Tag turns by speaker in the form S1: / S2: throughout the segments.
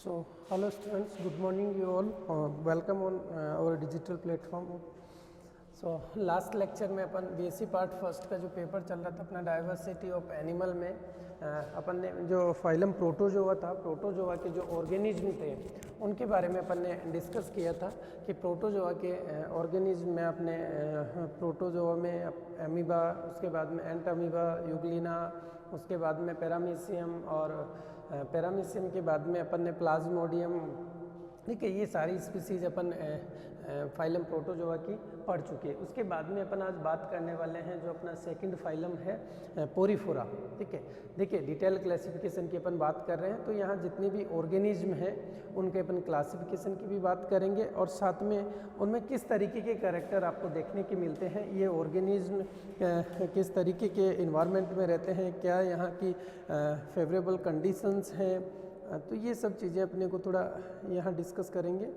S1: So, hello students, good morning you all. Welcome on our digital platform. So, last lecture में अपन BSc part first का जो paper चल रहा था अपना डाइवर्सिटी ऑफ एनिमल में अपन ने जो फाइलम प्रोटोजोआ था, प्रोटोजोआ के जो ऑर्गेनिज्म थे उनके बारे में अपन ने डिस्कस किया था कि प्रोटोजोआ के ऑर्गेनिज्म में अपने प्रोटोजोआ में एमीबा, उसके बाद में एंट अमीबा, यूग्लिना, उसके बाद में पैरामीशियम और पैरामीशियम के बाद में अपन ने प्लाज्मोडियम, ठीक है, ये सारी स्पीसीज अपन फाइलम प्रोटोजोआ की पढ़ चुके हैं। उसके बाद में अपन आज बात करने वाले हैं जो अपना सेकंड फाइलम है पोरीफोरा, ठीक है। देखिए डिटेल क्लासिफिकेशन की अपन बात कर रहे हैं तो यहाँ जितने भी ऑर्गेनिज्म हैं उनके अपन क्लासिफिकेशन की भी बात करेंगे और साथ में उनमें किस तरीके के कैरेक्टर आपको देखने के मिलते हैं, ये ऑर्गेनिज्म किस तरीके के इन्वायरमेंट में रहते हैं, क्या यहाँ की फेवरेबल कंडीशंस हैं, तो ये सब चीज़ें अपने को थोड़ा यहाँ डिस्कस करेंगे।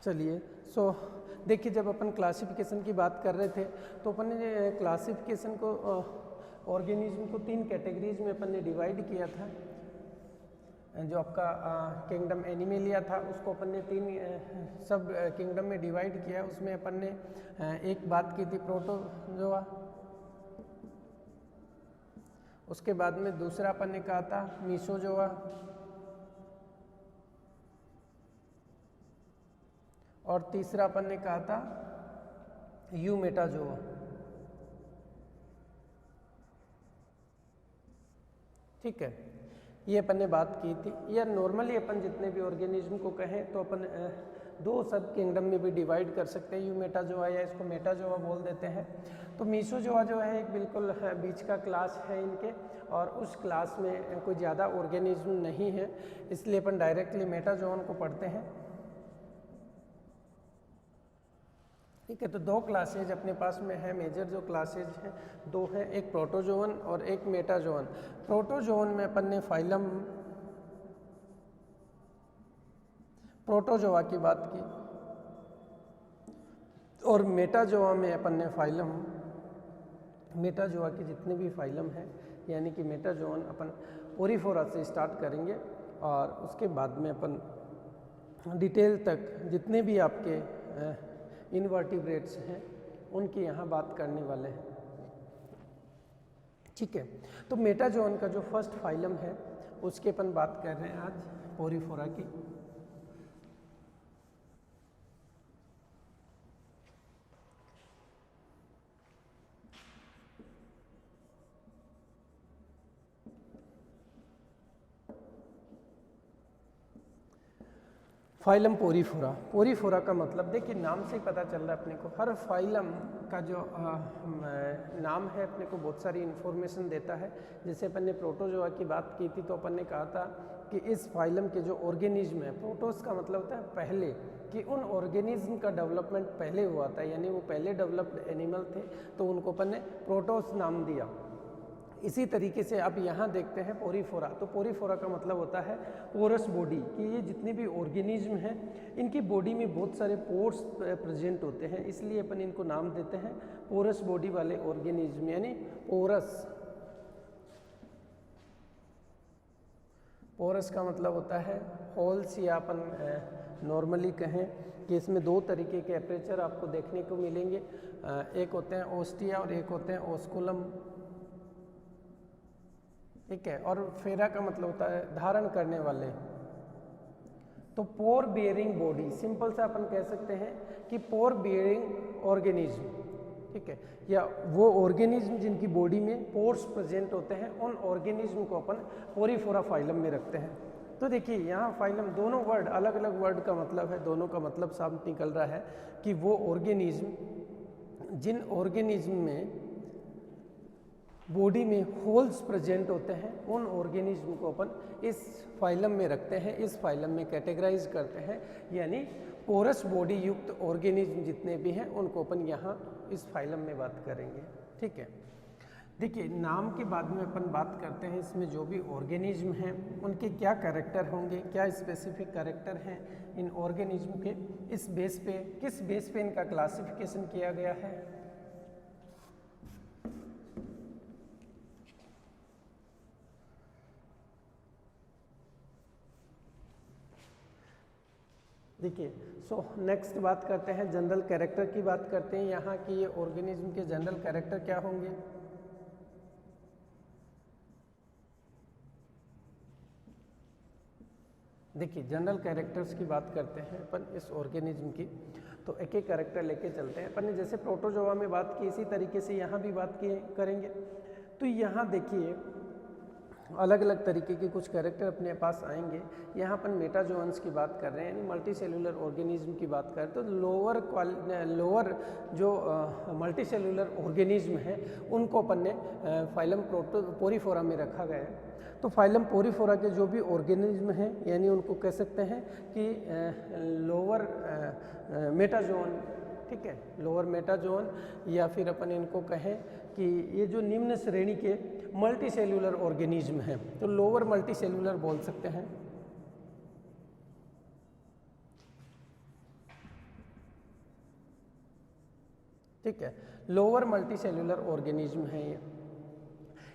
S1: चलिए, देखिए जब अपन क्लासिफिकेशन की बात कर रहे थे तो अपन ने क्लासिफिकेशन को ऑर्गेनिज्म को 3 कैटेगरीज में अपन ने डिवाइड किया था। जो आपका किंगडम एनिमेलिया था उसको अपन ने 3 सब किंगडम में डिवाइड किया। उसमें अपन ने एक बात की थी प्रोटोजोआ, उसके बाद में दूसरा अपन ने कहा था मीसोजोआ, और तीसरा अपन ने कहा था यूमेटाजोआ, ठीक है। ये अपन ने बात की थी। या नॉर्मली अपन जितने भी ऑर्गेनिज्म को कहें तो अपन 2 सब किंगडम में भी डिवाइड कर सकते हैं, यूमेटाजोआ या इसको मेटाजोआ बोल देते हैं। तो मीसोजोआ जो है एक बिल्कुल बीच का क्लास है इनके, और उस क्लास में कोई ज़्यादा ऑर्गेनिज्म नहीं है, इसलिए अपन डायरेक्टली मेटाजोन को पढ़ते हैं, ठीक है। तो 2 क्लासेज अपने पास में है, मेजर जो क्लासेज हैं 2 हैं, एक प्रोटोजोन और एक मेटाजोन। प्रोटोजोन में अपन ने फाइलम प्रोटोजोआ की बात की और मेटाजोआ में अपन ने फाइलम मेटाजोआ के जितने भी फाइलम हैं यानी कि मेटाजोन अपन पोरीफोरा से स्टार्ट करेंगे और उसके बाद में अपन डिटेल तक जितने भी आपके इनवर्टिब्रेट्स हैं उनकी यहाँ बात करने वाले हैं, ठीक है। तो मेटाजोन का जो फर्स्ट फाइलम है उसके अपन बात कर रहे हैं आज पोरीफोरा की। फाइलम पोरीफोरा, पोरीफोरा का मतलब देखिए नाम से ही पता चल रहा है अपने को, हर फाइलम का जो नाम है अपने को बहुत सारी इन्फॉर्मेशन देता है। जैसे अपन ने प्रोटोजोआ की बात की थी तो अपन ने कहा था कि इस फाइलम के जो ऑर्गेनिज्म है, प्रोटोस का मतलब होता है पहले, कि उन ऑर्गेनिज्म का डेवलपमेंट पहले हुआ था, यानी वो पहले डेवलप्ड एनिमल थे तो उनको अपन ने प्रोटोस नाम दिया। इसी तरीके से अब यहाँ देखते हैं पोरीफोरा। तो पोरीफोरा का मतलब होता है पोरस बॉडी, कि ये जितने भी ऑर्गेनिज्म हैं इनकी बॉडी में बहुत सारे पोर्स प्रेजेंट होते हैं, इसलिए अपन इनको नाम देते हैं पोरस बॉडी वाले ऑर्गेनिज्म, यानी पोरस। पोरस का मतलब होता है होल्स, या अपन नॉर्मली कहें कि इसमें 2 तरीके के एपरेचर आपको देखने को मिलेंगे, एक होते हैं ओस्टिया और एक होते हैं ओस्कुलम, ठीक है। और फेरा का मतलब होता है धारण करने वाले। तो पोर बियरिंग बॉडी, सिंपल से अपन कह सकते हैं कि पोर बियरिंग ऑर्गेनिज्म, ठीक है, या वो ऑर्गेनिज्म जिनकी बॉडी में पोर्स प्रेजेंट होते हैं उन ऑर्गेनिज्म को अपन पोरीफोरा फाइलम में रखते हैं। तो देखिए यहाँ फाइलम, दोनों वर्ड अलग अलग वर्ड का मतलब है, दोनों का मतलब साफ निकल रहा है कि वो ऑर्गेनिज्म जिन ऑर्गेनिज्म में बॉडी में होल्स प्रेजेंट होते हैं उन ऑर्गेनिज्म को अपन इस फाइलम में रखते हैं, इस फाइलम में कैटेगराइज करते हैं, यानी पोरस बॉडी युक्त ऑर्गेनिज्म जितने भी हैं उनको अपन यहाँ इस फाइलम में बात करेंगे, ठीक है। देखिए नाम के बाद में अपन बात करते हैं इसमें जो भी ऑर्गेनिज्म हैं उनके क्या कैरेक्टर होंगे, क्या स्पेसिफिक कैरेक्टर हैं इन ऑर्गेनिज्म के, इस बेस पे, किस बेस पे इनका क्लासिफिकेशन किया गया है। देखिए, सो नेक्स्ट बात करते हैं जनरल कैरेक्टर की बात करते हैं यहाँ की, ये ऑर्गेनिज्म के जनरल कैरेक्टर क्या होंगे। देखिए, जनरल कैरेक्टर्स की बात करते हैं अपन इस ऑर्गेनिज्म की, तो एक एक कैरेक्टर लेके चलते हैं अपन ने। जैसे प्रोटोजोआ में बात की, इसी तरीके से यहाँ भी बात की करेंगे। तो यहाँ देखिए अलग अलग तरीके के कुछ कैरेक्टर अपने पास आएंगे। यहाँ अपन मेटाजोअन्स की बात कर रहे हैं, यानी मल्टी सेलुलर ऑर्गेनिज्म की बात करें तो लोअर जो मल्टी सेलुलर ऑर्गेनिज्म है उनको अपन ने फाइलम पोरीफोरा में रखा गया है। तो फाइलम पोरीफोरा के जो भी ऑर्गेनिज्म हैं यानी उनको कह सकते हैं कि लोअर मेटाजोन, ठीक है, लोअर मेटाजोन, या फिर अपन इनको कहें कि ये जो निम्न श्रेणी के मल्टी सेलुलर ऑर्गेनिज्म हैं तो लोअर मल्टी सेलुलर बोल सकते हैं। ठीक है, लोअर मल्टी सेलुलर ऑर्गेनिज्म है ये।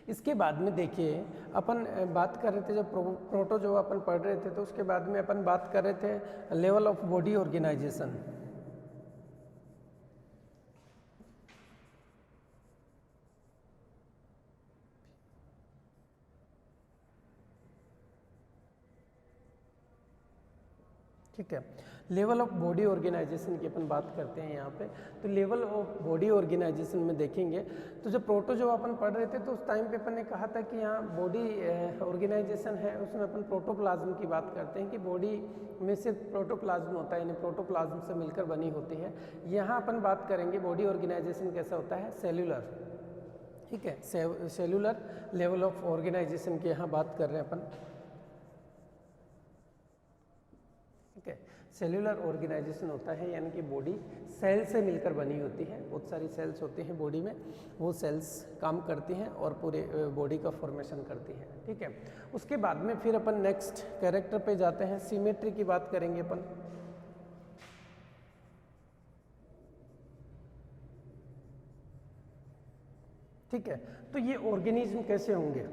S1: इसके बाद में देखिए अपन बात कर रहे थे, जब प्रोटोजोआ अपन पढ़ रहे थे तो उसके बाद में अपन बात कर रहे थे लेवल ऑफ बॉडी ऑर्गेनाइजेशन। ठीक है, लेवल ऑफ बॉडी ऑर्गेनाइजेशन की अपन बात करते हैं यहाँ पे। तो लेवल ऑफ बॉडी ऑर्गेनाइजेशन में देखेंगे तो जब प्रोटोजोआ अपन पढ़ रहे थे तो उस टाइम पे अपन ने कहा था कि यहाँ बॉडी ऑर्गेनाइजेशन है, उसमें अपन प्रोटोप्लाज्म की बात करते हैं कि बॉडी में सिर्फ प्रोटोप्लाज्म होता है, यानी प्रोटोप्लाज्म से मिलकर बनी होती है। यहाँ अपन बात करेंगे बॉडी ऑर्गेनाइजेशन कैसा होता है, सेल्यूलर। ठीक है, सेल्यूलर लेवल ऑफ ऑर्गेनाइजेशन की यहाँ बात कर रहे हैं अपन। ठीक है, सेल्यूलर ऑर्गेनाइजेशन होता है यानी कि बॉडी सेल से मिलकर बनी होती है, बहुत सारी सेल्स होती हैं बॉडी में, वो सेल्स काम करती हैं और पूरे बॉडी का फॉर्मेशन करती हैं। ठीक है, उसके बाद में फिर अपन नेक्स्ट कैरेक्टर पे जाते हैं, सिमेट्री की बात करेंगे अपन। ठीक है, तो ये ऑर्गेनिज्म कैसे होंगे,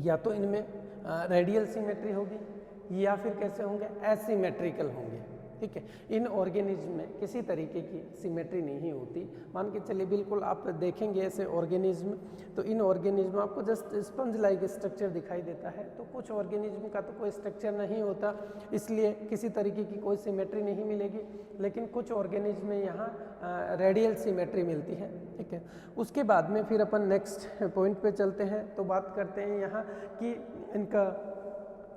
S1: या तो इनमें रेडियल सिमेट्री होगी या फिर कैसे होंगे, एसिमेट्रिकल होंगे। ठीक है, इन ऑर्गेनिज्म में किसी तरीके की सिमेट्री नहीं होती। मान के चलिए बिल्कुल आप देखेंगे ऐसे ऑर्गेनिज्म, तो इन ऑर्गेनिज्म आपको जस्ट स्पंज लाइक स्ट्रक्चर दिखाई देता है, तो कुछ ऑर्गेनिज्म का तो कोई स्ट्रक्चर नहीं होता, इसलिए किसी तरीके की कोई सिमेट्री नहीं मिलेगी। लेकिन कुछ ऑर्गेनिज्म में यहाँ रेडियल सिमेट्री मिलती है। ठीक है, उसके बाद में फिर अपन नेक्स्ट पॉइंट पे चलते हैं, तो बात करते हैं यहाँ कि इनका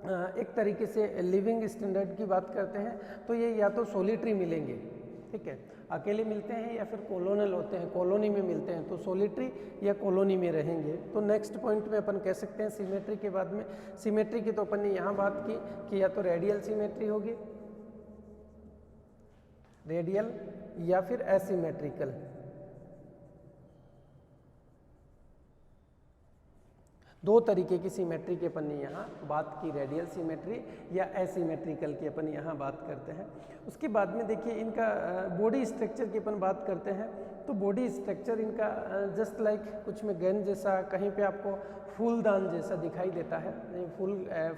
S1: एक तरीके से लिविंग स्टैंडर्ड की बात करते हैं, तो ये या तो सोलिटरी मिलेंगे, ठीक है, अकेले मिलते हैं, या फिर कॉलोनल होते हैं, कॉलोनी में मिलते हैं, तो सोलिटरी या कॉलोनी में रहेंगे। तो नेक्स्ट पॉइंट में अपन कह सकते हैं सिमेट्री के बाद में, सिमेट्री की तो अपन ने यहाँ बात की कि या तो रेडियल सिमेट्री होगी, रेडियल, या फिर एसिमेट्रिकल। दो तरीके की सिमेट्री की अपन ने यहाँ बात की, रेडियल सिमेट्री या एसिमेट्रिकल की अपन यहाँ बात करते हैं। उसके बाद में देखिए इनका बॉडी स्ट्रक्चर की अपन बात करते हैं, तो बॉडी स्ट्रक्चर इनका जस्ट लाइक कुछ में गेंद जैसा, कहीं पे आपको फूलदान जैसा दिखाई देता है,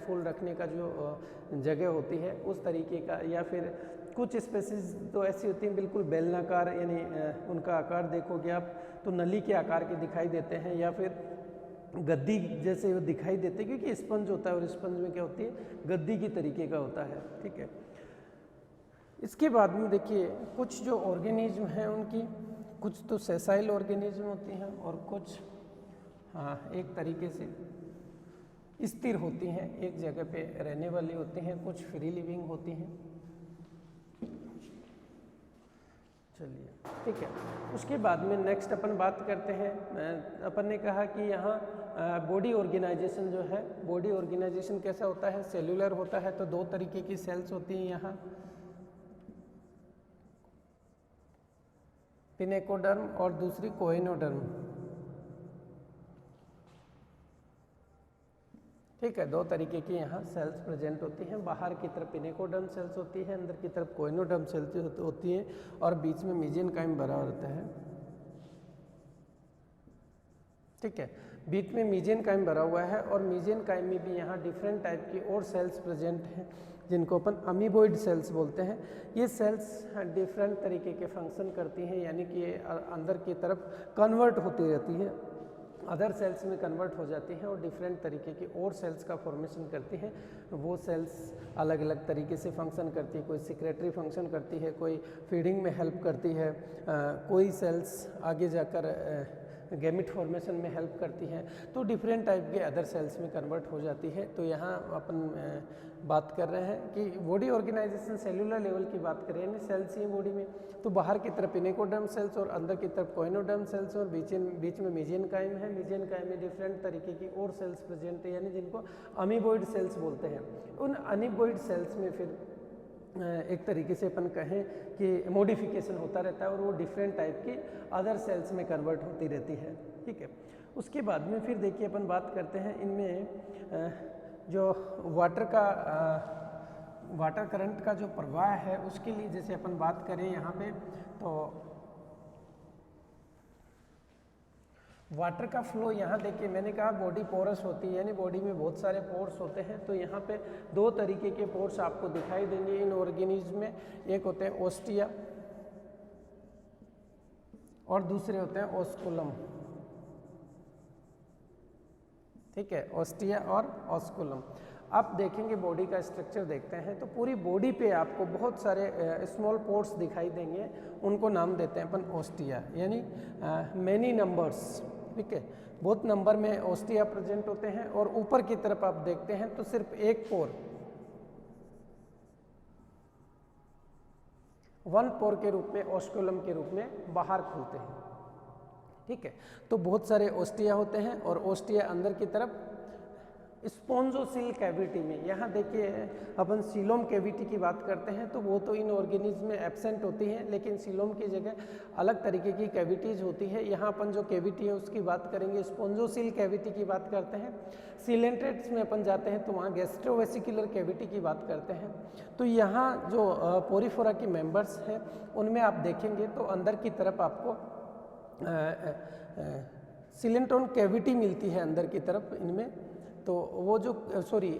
S1: फूल रखने का जो जगह होती है उस तरीके का, या फिर कुछ स्पेसीज तो ऐसी होती हैं बिल्कुल बेलनाकार, यानी उनका आकार देखोगे आप तो नली के आकार के दिखाई देते हैं, या फिर गद्दी जैसे वो दिखाई देते हैं, क्योंकि स्पंज होता है और स्पंज में क्या होती है, गद्दी की तरीके का होता है। ठीक है, इसके बाद में देखिए कुछ जो ऑर्गेनिज्म हैं उनकी कुछ तो सेसाइल ऑर्गेनिज्म होती हैं और कुछ एक तरीके से स्थिर होती हैं, एक जगह पे रहने वाली होती हैं, कुछ फ्री लिविंग होती हैं। चलिए, ठीक है, उसके बाद में नेक्स्ट अपन बात करते हैं, अपन ने कहा कि यहाँ बॉडी ऑर्गेनाइजेशन जो है, बॉडी ऑर्गेनाइजेशन कैसा होता है, सेल्यूलर होता है। तो दो तरीके की सेल्स होती हैं यहाँ, पिनेकोडर्म और दूसरी कोइनोडर्म। ठीक है, दो तरीके की यहाँ सेल्स प्रेजेंट होती हैं, बाहर की तरफ पिनेकोडर्म सेल्स होती है, अंदर की तरफ कोइनोडर्म सेल्स होती हैं, और बीच में मीजेनकाइम भरा रहता है। ठीक है, बीच में मीजेनकाइम भरा हुआ है, और मीजेनकाइम में भी यहाँ डिफरेंट टाइप की और सेल्स प्रेजेंट हैं, जिनको अपन अमीबोइड सेल्स बोलते हैं। ये सेल्स डिफरेंट तरीके के फंक्शन करती हैं, यानी कि ये अंदर की तरफ कन्वर्ट होती रहती है, अदर सेल्स में कन्वर्ट हो जाती हैं और डिफरेंट तरीके की और सेल्स का फॉर्मेशन करती हैं। वो सेल्स अलग अलग तरीके से फंक्शन करती है, कोई सिक्रेटरी फंक्शन करती है, कोई फीडिंग में हेल्प करती है, कोई सेल्स आगे जाकर गैमिट फॉर्मेशन में हेल्प करती हैं, तो डिफरेंट टाइप के अदर सेल्स में कन्वर्ट हो जाती है। तो यहाँ अपन बात कर रहे हैं कि बॉडी ऑर्गेनाइजेशन सेलुलर लेवल की बात करें, यानी सेल्स ही बॉडी में, तो बाहर की तरफ इनेकोडर्म सेल्स और अंदर की तरफ कोइनोडर्म सेल्स और बीच में मेजेनकाइम है। मेजेनकाइम में डिफरेंट तरीके की और सेल्स प्रेजेंट है, यानी जिनको अमीबोइड सेल्स बोलते हैं। उन अमीबोइड सेल्स में फिर एक तरीके से अपन कहें कि मॉडिफिकेशन होता रहता है और वो डिफरेंट टाइप की अदर सेल्स में कन्वर्ट होती रहती है, ठीक है। उसके बाद में फिर देखिए अपन बात करते हैं इनमें जो वाटर करंट का जो प्रवाह है उसके लिए जैसे अपन बात करें यहाँ पे, तो वाटर का फ्लो यहाँ देखिए, मैंने कहा बॉडी पोरस होती है, यानी बॉडी में बहुत सारे पोर्स होते हैं। तो यहाँ पे दो तरीके के पोर्स आपको दिखाई देंगे इन ऑर्गेनिज्म में, एक होते हैं ओस्टिया और दूसरे होते हैं ओस्कुलम, ठीक है, ओस्टिया और ओस्कुलम। आप देखेंगे बॉडी का स्ट्रक्चर देखते हैं तो पूरी बॉडी पे आपको बहुत सारे स्मॉल पोर्स दिखाई देंगे, उनको नाम देते हैं अपन ओस्टिया, यानी मैनी नंबर्स, ठीक है, बहुत नंबर में ओस्टिया प्रेजेंट होते हैं। और ऊपर की तरफ आप देखते हैं तो सिर्फ एक पोर, वन पोर के रूप में, ओस्कुलम के रूप में बाहर खुलते हैं, ठीक है। तो बहुत सारे ओस्टिया होते हैं और ओस्टिया अंदर की तरफ स्पॉन्जोसिल कैविटी में, यहाँ देखिए अपन सीलोम कैविटी की बात करते हैं तो वो तो इन ऑर्गेनिज्म में एब्सेंट होती है, लेकिन सीलोम की जगह अलग तरीके की कैविटीज होती है। यहाँ अपन जो कैविटी है उसकी बात करेंगे, स्पॉन्जोसिल कैविटी की बात करते हैं। सिलेंट्रेट्स में अपन जाते हैं तो वहाँ गैस्ट्रोवेसिकुलर कैविटी की बात करते हैं। तो यहाँ जो पोरीफोरा की मेंबर्स हैं उनमें आप देखेंगे तो अंदर की तरफ आपको सिलेंट्रोन कैविटी मिलती है अंदर की तरफ इनमें, तो वो जो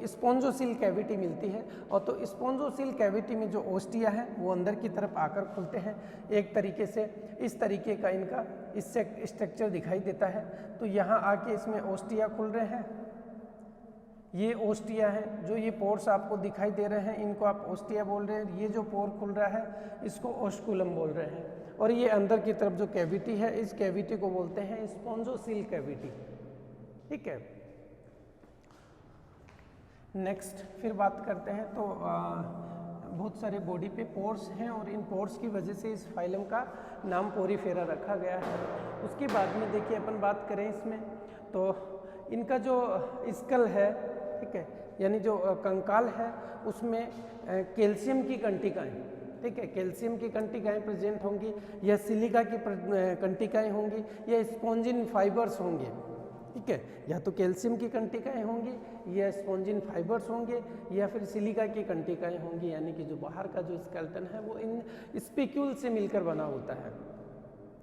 S1: स्पॉन्जोसिल कैविटी मिलती है। और तो स्पॉन्जोसिल कैविटी में जो ओस्टिया है वो अंदर की तरफ आकर खुलते हैं एक तरीके से, इस तरीके का इनका इससे स्ट्रक्चर दिखाई देता है। तो यहाँ आके इसमें ओस्टिया खुल रहे हैं, ये ओस्टिया है, जो ये पोर्स आपको दिखाई दे रहे हैं इनको आप ओस्टिया बोल रहे हैं, ये जो पोर खुल रहा है इसको ओस्कुलम बोल रहे हैं। और ये अंदर की तरफ जो कैविटी है इस कैविटी को बोलते हैं स्पॉन्जोसिल कैविटी, ठीक है। नेक्स्ट फिर बात करते हैं तो बहुत सारे बॉडी पे पोर्स हैं और इन पोर्स की वजह से इस फाइलम का नाम पोरीफेरा रखा गया है। उसके बाद में देखिए अपन बात करें इसमें तो इनका जो स्कल है, ठीक है, यानी जो कंकाल है उसमें कैल्शियम की कंटिकाएं, ठीक है, कैल्शियम की कंटिकाएं प्रेजेंट होंगी, या सिलिका की कंटिकाएं होंगी, या स्पॉन्जिन फाइबर्स होंगे, ठीक है, या तो कैल्शियम की कंटिकाएं होंगी या स्पॉन्जिन फाइबर्स होंगे या फिर सिलिका की कंटिकाएं होंगी, यानी कि जो बाहर का जो स्केलेटन है वो इन स्पिक्यूल से मिलकर बना होता है,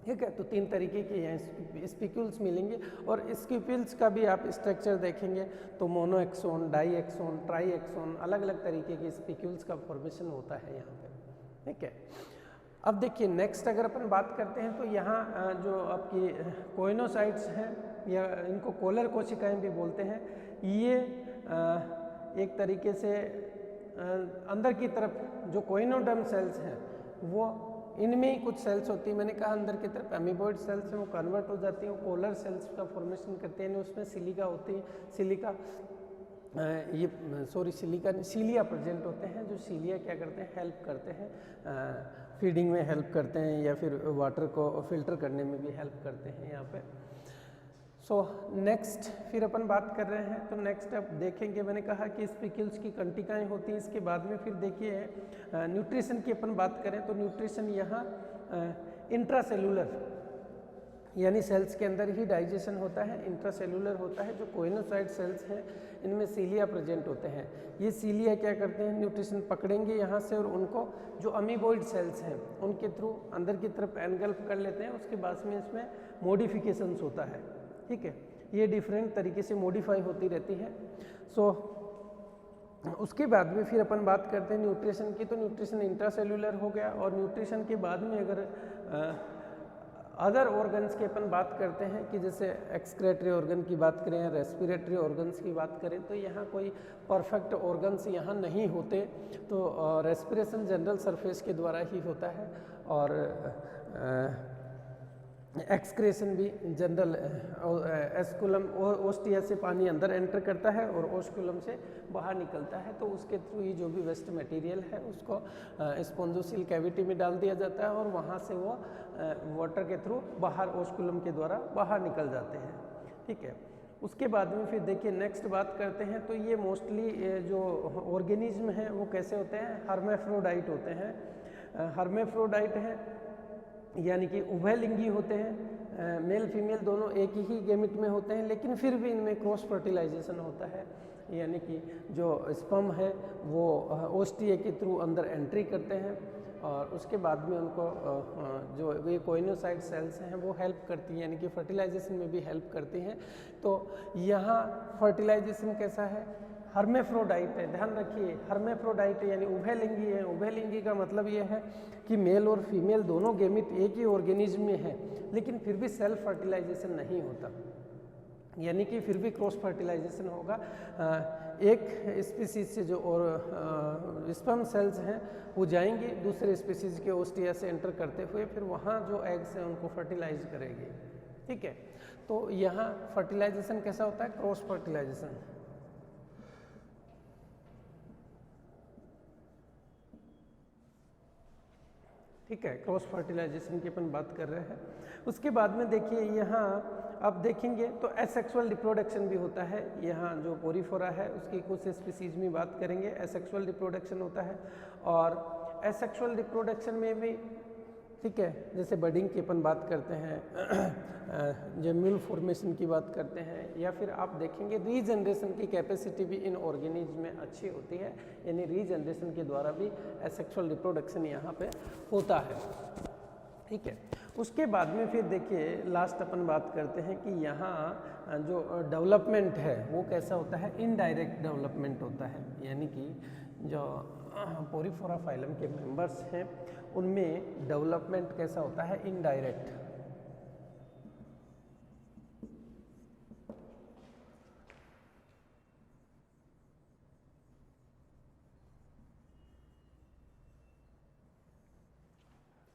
S1: ठीक है। तो तीन तरीके के यहाँ स्पिक्यूल्स मिलेंगे और स्पिक्यूल्स का भी आप स्ट्रक्चर देखेंगे तो monaxon, diaxon, triaxon, अलग अलग तरीके के स्पिक्यूल्स का फॉर्मेशन होता है यहाँ पे, ठीक है। अब देखिए नेक्स्ट अगर अपन बात करते हैं तो यहाँ जो आपकी कोइनोसाइट्स हैं या इनको कोलर कोशिकाएं भी बोलते हैं, ये एक तरीके से अंदर की तरफ जो कोइनोडर्म सेल्स हैं वो इनमें ही कुछ सेल्स होती है, मैंने कहा अंदर की तरफ एमीबॉइड सेल्स हैं वो कन्वर्ट हो जाती हैं, कोलर सेल्स का फॉर्मेशन करते हैं, उसमें सिलिका होती है, सिलिका सीलिया प्रेजेंट होते हैं, जो सीलिया क्या करते हैं, हेल्प करते हैं, फीडिंग में हेल्प करते हैं या फिर वाटर को फिल्टर करने में भी हेल्प करते हैं यहाँ पे। सो नेक्स्ट फिर अपन बात कर रहे हैं तो नेक्स्ट अब देखेंगे, मैंने कहा कि स्पिक्यूल्स की कंटिकाएं होती हैं, इसके बाद में फिर देखिए न्यूट्रिशन की अपन बात करें तो न्यूट्रिशन यहाँ इंट्रासेलुलर यानी सेल्स के अंदर ही डाइजेशन होता है, इंट्रासेलुलर होता है। जो कोइनोसाइट सेल्स हैं इनमें सीलिया प्रेजेंट होते हैं, ये सीलिया क्या करते हैं, न्यूट्रिशन पकड़ेंगे यहाँ से और उनको जो अमीबॉइड सेल्स हैं उनके थ्रू अंदर की तरफ एनगल्फ कर लेते हैं, उसके बाद में इसमें मॉडिफिकेशंस होता है, ठीक है, ये डिफरेंट तरीके से मॉडिफाई होती रहती है। सो उसके बाद में फिर अपन बात करते हैं न्यूट्रिशन की। तो न्यूट्रिशन इंट्रासेल्यूलर हो गया, और न्यूट्रिशन के बाद में अगर अदर ऑर्गन्स की अपन बात करते हैं कि जैसे एक्सक्रेटरी ऑर्गन की बात करें या रेस्पिरेटरी ऑर्गन्स की बात करें, तो यहाँ कोई परफेक्ट ऑर्गन्स यहाँ नहीं होते। तो रेस्पिरेशन जनरल सरफेस के द्वारा ही होता है, और एक्सक्रेशन भी जनरल एस्कुलम ओस्टिया से पानी अंदर एंटर करता है और ओस्कुलम से बाहर निकलता है। तो उसके थ्रू ही जो भी वेस्ट मटेरियल है उसको स्पॉन्जोसील कैविटी में डाल दिया जाता है, और वहाँ से वो वाटर के थ्रू बाहर ओस्कुलम के द्वारा बाहर निकल जाते हैं। ठीक है, उसके बाद में फिर देखिए नेक्स्ट बात करते हैं। तो ये मोस्टली जो ऑर्गेनिज्म हैं वो कैसे होते हैं, हर्मेफ्रोडाइट होते हैं। हर्मेफ्रोडाइट हैं यानी कि उभयलिंगी होते हैं, मेल फीमेल दोनों एक ही गेमिट में होते हैं, लेकिन फिर भी इनमें क्रॉस फर्टिलाइजेशन होता है, यानी कि जो स्पर्म है वो ओस्टिया के थ्रू अंदर एंट्री करते हैं, और उसके बाद में उनको जो ये कोइनोसाइट सेल्स हैं वो हेल्प करती हैं, यानी कि फर्टिलाइजेशन में भी हेल्प करती हैं। तो यहाँ फर्टिलाइजेशन कैसा है, हर्मेफ्रोडाइट है, ध्यान रखिए हर्मेफ्रोडाइट यानी उभयलिंगी है। उभयलिंगी का मतलब ये है कि मेल और फीमेल दोनों गेमिट एक ही ऑर्गेनिज्म में है, लेकिन फिर भी सेल्फ फर्टिलाइजेशन नहीं होता, यानी कि फिर भी क्रॉस फर्टिलाइजेशन होगा। एक स्पीसीज से जो और स्पर्म सेल्स हैं वो जाएंगी दूसरे स्पीसीज के ओस्टिया से एंटर करते हुए, फिर वहाँ जो एग्स हैं उनको फर्टिलाइज करेगी। ठीक है, तो यहाँ फर्टिलाइजेशन कैसा होता है, क्रॉस फर्टिलाइजेशन। ठीक है, क्रॉस फर्टिलाइजेशन की अपन बात कर रहे हैं। उसके बाद में देखिए यहाँ आप देखेंगे तो एसेक्सुअल रिप्रोडक्शन भी होता है। यहाँ जो पोरीफोरा है उसकी कुछ स्पीसीज में बात करेंगे, एसेक्सुअल रिप्रोडक्शन होता है। और एसेक्सुअल रिप्रोडक्शन में भी ठीक है, जैसे बडिंग की अपन बात करते हैं, जेम्यूल फॉर्मेशन की बात करते हैं, या फिर आप देखेंगे रीजनरेशन की कैपेसिटी भी इन ऑर्गेनिज्म में अच्छी होती है, यानी रीजनरेशन के द्वारा भी एसेक्सुअल रिप्रोडक्शन यहाँ पे होता है। ठीक है, उसके बाद में फिर देखिए लास्ट अपन बात करते हैं कि यहाँ जो डेवलपमेंट है वो कैसा होता है, इनडायरेक्ट डेवलपमेंट होता है, यानी कि जो पोरीफोरा फाइलम के मेंबर्स हैं उनमें डेवलपमेंट कैसा होता है, इनडायरेक्ट।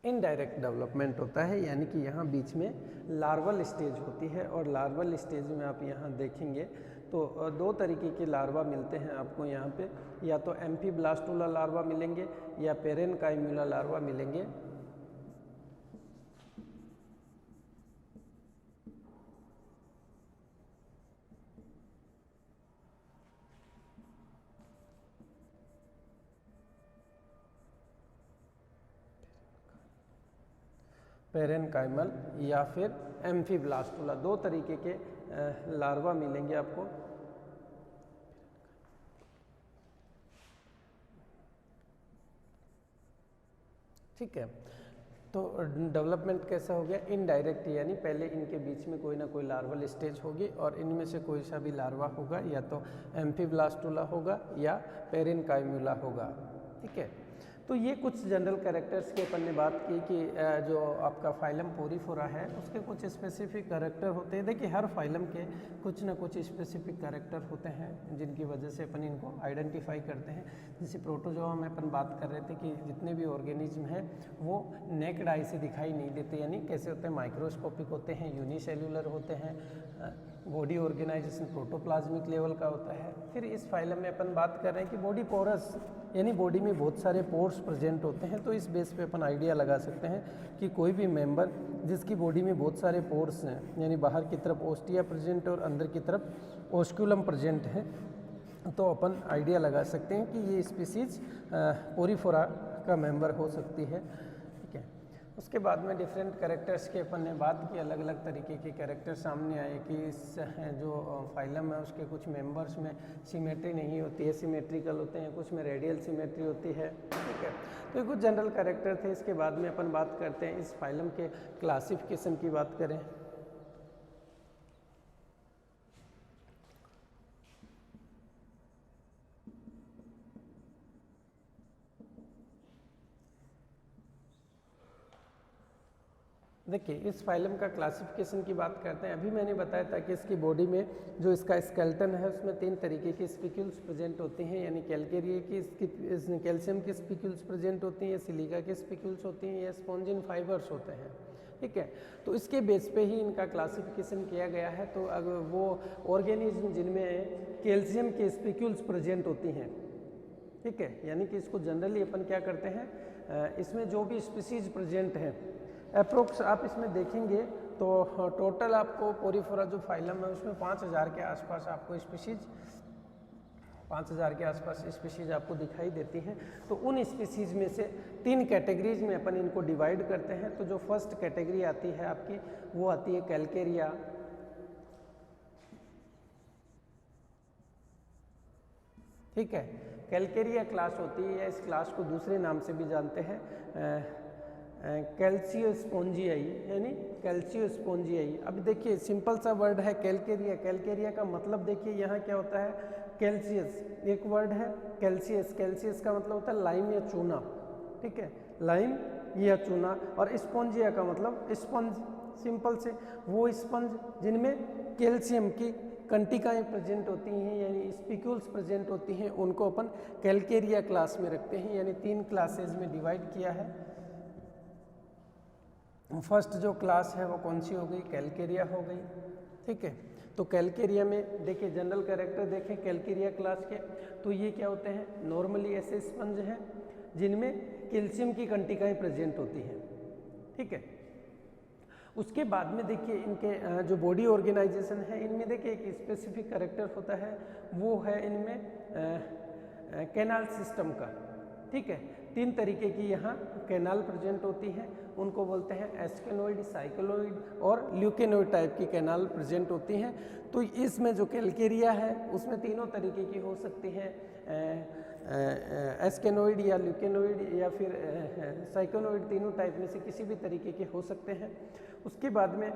S1: इनडायरेक्ट डेवलपमेंट होता है, यानी कि यहाँ बीच में लार्वल स्टेज होती है, और लार्वल स्टेज में आप यहाँ देखेंगे तो दो तरीके के लार्वा मिलते हैं आपको यहाँ पे, या तो एम्फीब्लास्टुला लार्वा मिलेंगे या पेरेनकाइमुला लार्वा मिलेंगे। पेरेनकाइमल या फिर एम्फीब्लास्टुला, दो तरीके के लार्वा मिलेंगे आपको। ठीक है, तो डेवलपमेंट कैसा हो गया, इनडायरेक्ट, यानी पहले इनके बीच में कोई ना कोई लार्वल स्टेज होगी और इनमें से कोई सा भी लार्वा होगा, या तो एम्फीब्लास्टुला होगा या पेरेनकाइमुला होगा। ठीक है, तो ये कुछ जनरल कैरेक्टर्स की अपन ने बात की कि जो आपका फाइलम पोरीफोरा है उसके कुछ स्पेसिफिक कैरेक्टर होते हैं। देखिए हर फाइलम के कुछ ना कुछ स्पेसिफिक कैरेक्टर होते हैं जिनकी वजह से अपन इनको आइडेंटिफाई करते हैं। जैसे प्रोटोजोआ में अपन बात कर रहे थे कि जितने भी ऑर्गेनिज्म हैं वो नेक्ड आई से दिखाई नहीं देते, यानी कैसे होते हैं, माइक्रोस्कोपिक होते हैं, यूनिसेल्यूलर होते हैं, बॉडी ऑर्गेनाइजेशन प्रोटोप्लाज्मिक लेवल का होता है। फिर इस फाइलम में अपन बात कर रहे हैं कि बॉडी पोरस, यानी बॉडी में बहुत सारे पोर्स प्रेजेंट होते हैं। तो इस बेस पे अपन आइडिया लगा सकते हैं कि कोई भी मेंबर जिसकी बॉडी में बहुत सारे पोर्स हैं, यानी बाहर की तरफ ओस्टिया प्रेजेंट और अंदर की तरफ ओस्कुलम प्रेजेंट है, तो अपन आइडिया लगा सकते हैं कि ये स्पीसीज पोरीफोरा का मेंबर हो सकती है। ठीक है, उसके बाद में डिफरेंट कैरेक्टर्स की अपन ने बात की, अलग अलग तरीके के कैरेक्टर सामने आए कि इस जो फाइलम है उसके कुछ मेंबर्स में सिमेट्री नहीं होती है, सिमेट्रिकल होते हैं, कुछ में रेडियल सिमेट्री होती है। ठीक है, तो ये कुछ जनरल कैरेक्टर थे। इसके बाद में अपन बात करते हैं इस फाइलम के क्लासिफिकेशन की बात करें। देखिए इस फाइलम का क्लासिफिकेशन की बात करते हैं। अभी मैंने बताया था कि इसकी बॉडी में जो इसका स्केलेटन है उसमें 3 तरीके की स्पिक्यूल्स प्रेजेंट होती हैं, यानी कैलकेरिया की कैल्शियम की स्पिक्यूल्स प्रेजेंट होती हैं, सिलिका की स्पिक्यूल्स होती हैं, या स्पॉन्जिन फाइबर्स होते हैं। ठीक है, तो इसके बेस पे ही इनका क्लासिफिकेशन किया गया है। तो अगर वो ऑर्गेनिज्म जिनमें कैल्शियम की स्पिक्यूल्स प्रेजेंट होती हैं, ठीक है, यानी कि इसको जनरली अपन क्या करते हैं, इसमें जो भी स्पीसीज प्रेजेंट हैं अप्रोक्स आप इसमें देखेंगे तो टोटल आपको पोरीफोरा जो फाइलम है उसमें 5000 के आसपास आपको स्पीसीज 5000 के आसपास स्पीसीज आपको दिखाई देती हैं। तो उन स्पीसीज में से 3 कैटेगरीज में अपन इनको डिवाइड करते हैं। तो जो फर्स्ट कैटेगरी आती है आपकी वो आती है कैलकेरिया, ठीक है, कैलकेरिया क्लास होती है, या इस क्लास को दूसरे नाम से भी जानते हैं कैल्सियोस्पोंजियाई, यानी कैल्सियोस्पोंजियाई। अब देखिए सिंपल सा वर्ड है कैलकेरिया। कैलकेरिया का मतलब देखिए यहाँ क्या होता है, कैल्सियस एक वर्ड है, कैल्सियस, कैल्सियस का मतलब होता है लाइम या चूना, ठीक है, लाइम या चूना। और स्पॉन्जिया का मतलब स्पंज, सिंपल से वो स्पंज जिनमें कैल्शियम की कंटिकाएं प्रेजेंट होती हैं, यानी स्पिक्यूल्स प्रेजेंट होती हैं, उनको अपन कैलकेरिया क्लास में रखते हैं, यानी 3 क्लासेज में डिवाइड किया है। फर्स्ट जो क्लास है वो कौन सी हो गई, कैलकेरिया हो गई, ठीक है। तो कैलकेरिया में देखिए जनरल कैरेक्टर देखें कैलकेरिया क्लास के, तो ये क्या होते हैं, नॉर्मली ऐसे स्पंज हैं जिनमें कैल्शियम की कंटिकाएं प्रेजेंट होती हैं, ठीक है। उसके बाद में देखिए इनके जो बॉडी ऑर्गेनाइजेशन है इनमें देखिए एक स्पेसिफिक कैरेक्टर होता है, वो है इनमें कैनाल सिस्टम का, ठीक है। 3 तरीके की यहाँ कैनाल प्रेजेंट होती हैं, उनको बोलते हैं एस्केनोइड, साइक्लोइड और ल्यूकेनोइड टाइप की कैनाल प्रेजेंट होती हैं। तो इसमें जो कैलकेरिया है उसमें तीनों तरीके की हो सकती हैं, एस्केनोइड या ल्यूकेनोइड या फिर साइक्लोइड, तीनों टाइप में से किसी भी तरीके के हो सकते हैं। उसके बाद में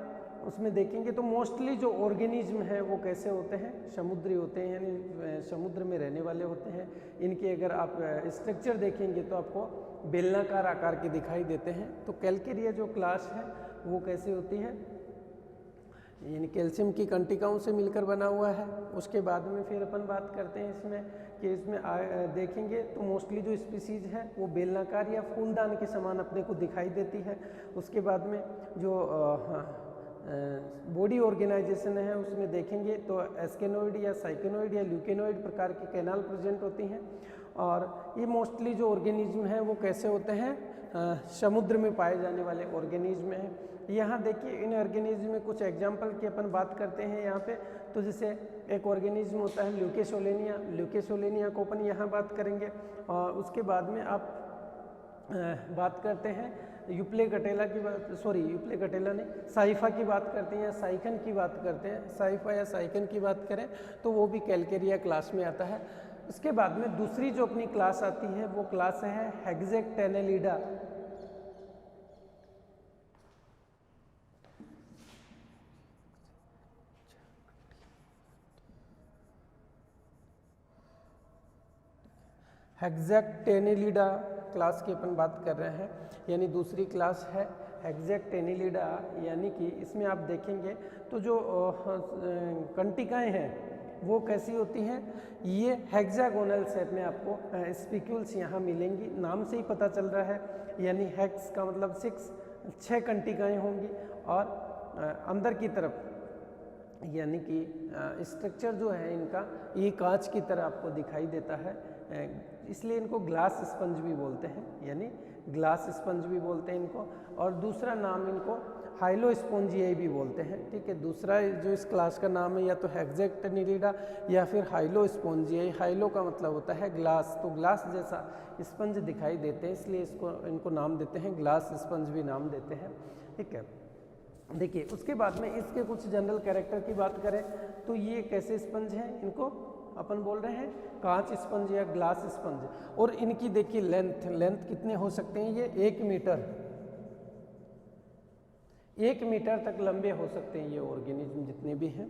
S1: उसमें देखेंगे तो मोस्टली जो ऑर्गेनिज्म है वो कैसे होते हैं, समुद्री होते हैं, यानी समुद्र में रहने वाले होते हैं। इनके अगर आप स्ट्रक्चर देखेंगे तो आपको बेलनाकार आकार के दिखाई देते हैं। तो कैलकेरिया जो क्लास है वो कैसे होती है, यानी कैल्शियम की कंटिकाओं से मिलकर बना हुआ है। उसके बाद में फिर अपन बात करते हैं इसमें कि इसमें देखेंगे तो मोस्टली जो स्पीसीज है वो बेलनाकार या फूलदान के समान अपने को दिखाई देती है। उसके बाद में जो बॉडी ऑर्गेनाइजेशन है उसमें देखेंगे तो एस्केनोइड या साइकेनोइड या ल्यूकेनोइड प्रकार की कैनाल प्रेजेंट होती हैं। और ये मोस्टली जो ऑर्गेनिज्म है वो कैसे होते हैं, समुद्र में पाए जाने वाले ऑर्गेनिज्म हैं। यहाँ देखिए इन ऑर्गेनिज्म में कुछ एग्जाम्पल की अपन बात करते हैं यहाँ पे। तो जैसे एक ऑर्गेनिज्म होता है ल्यूकेसोलेनिया, ल्यूकेसोलेनिया को अपन यहाँ बात करेंगे। और उसके बाद में आप बात करते हैं यूप्लेकटेला की बात, सॉरी यूप्लेकटेला नहीं, साइफा की बात करते हैं या साइकन की बात करते हैं। साइफा या साइकन की बात करें तो वो भी कैलकेरिया क्लास में आता है। उसके बाद में दूसरी जो अपनी क्लास आती है वो क्लास है हेक्सेक्टेनेलिडा। हेक्सेक्टेनेलिडा क्लास की अपन बात कर रहे हैं, यानी दूसरी क्लास है हेक्सेक्टेनेलिडा। यानी कि इसमें आप देखेंगे तो जो कंटिकाएं हैं वो कैसी होती हैं, ये हेक्सागोनल शेप में आपको स्पिक्यूल्स यहाँ मिलेंगी। नाम से ही पता चल रहा है, यानी हेक्स का मतलब 6 कंटिकाएं होंगी। और अंदर की तरफ यानी कि स्ट्रक्चर जो है इनका ये कांच की तरह आपको दिखाई देता है, इसलिए इनको ग्लास स्पंज भी बोलते हैं, यानी ग्लास स्पंज भी बोलते हैं इनको। और दूसरा नाम इनको हाइलोस्पोंजियाई भी बोलते हैं, ठीक है। दूसरा जो इस क्लास का नाम है या तो हेक्सेक्टेनेलिडा या फिर हाइलोस्पोंजियाई। हाइलो का मतलब होता है ग्लास, तो ग्लास जैसा स्पंज दिखाई देते हैं, इसलिए इनको नाम देते हैं, ग्लास स्पंज भी नाम देते हैं, ठीक है। देखिए उसके बाद में इसके कुछ जनरल कैरेक्टर की बात करें तो ये कैसे स्पंज हैं, इनको अपन बोल रहे हैं कांच स्पंज या ग्लास स्पंज। और इनकी देखिए लेंथ कितने हो सकते हैं, ये 1 मीटर तक लंबे हो सकते हैं। ये ऑर्गेनिज्म जितने भी हैं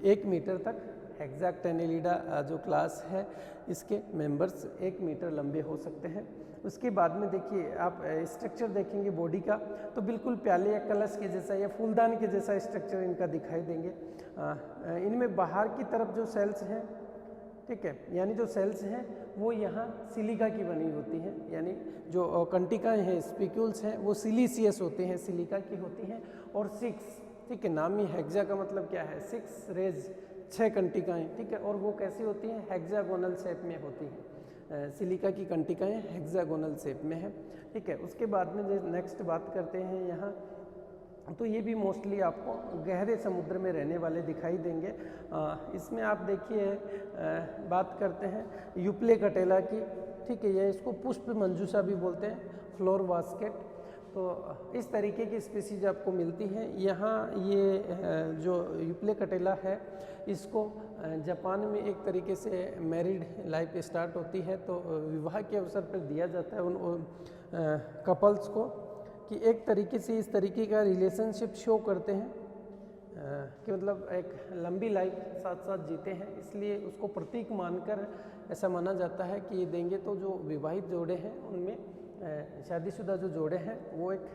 S1: 1 मीटर तक हेक्साक्टिनिलिडा जो क्लास है इसके मेंबर्स 1 मीटर लंबे हो सकते हैं। उसके बाद में देखिए आप स्ट्रक्चर देखेंगे बॉडी का तो बिल्कुल प्याले या कलश के जैसा या फूलदान के जैसा स्ट्रक्चर इनका दिखाई देंगे। इनमें बाहर की तरफ जो सेल्स हैं, ठीक है, यानी जो सेल्स हैं वो यहाँ सिलिका की बनी होती हैं, यानी जो कंटिकाएँ हैं स्पिक्यूल्स हैं वो सिलिसियस होते हैं, सिलिका की होती हैं। और 6, ठीक है, नाम ही हेक्सा का मतलब क्या है 6 रेज, 6 कंटिकाएँ, ठीक है, और वो कैसी होती हैं हेक्सागोनल शेप में होती हैं। सिलिका की कंटिकाएँ हेक्सागोनल शेप में है, ठीक है। उसके बाद में जो नेक्स्ट बात करते हैं यहाँ, तो ये भी मोस्टली आपको गहरे समुद्र में रहने वाले दिखाई देंगे। इसमें आप देखिए बात करते हैं यूप्लेकटेला की, ठीक है, ये इसको पुष्प मंजूषा भी बोलते हैं, फ्लोर बास्केट। तो इस तरीके की स्पीसीज आपको मिलती हैं यहाँ। ये जो यूप्लेकटेला है इसको जापान में एक तरीके से मैरिड लाइफ स्टार्ट होती है, तो विवाह के अवसर पर दिया जाता है उन कपल्स को कि एक तरीके से इस तरीके का रिलेशनशिप शो करते हैं कि मतलब एक लंबी लाइफ साथ साथ जीते हैं, इसलिए उसको प्रतीक मानकर ऐसा माना जाता है कि ये देंगे तो जो विवाहित जोड़े हैं उनमें शादीशुदा जो जोड़े हैं वो एक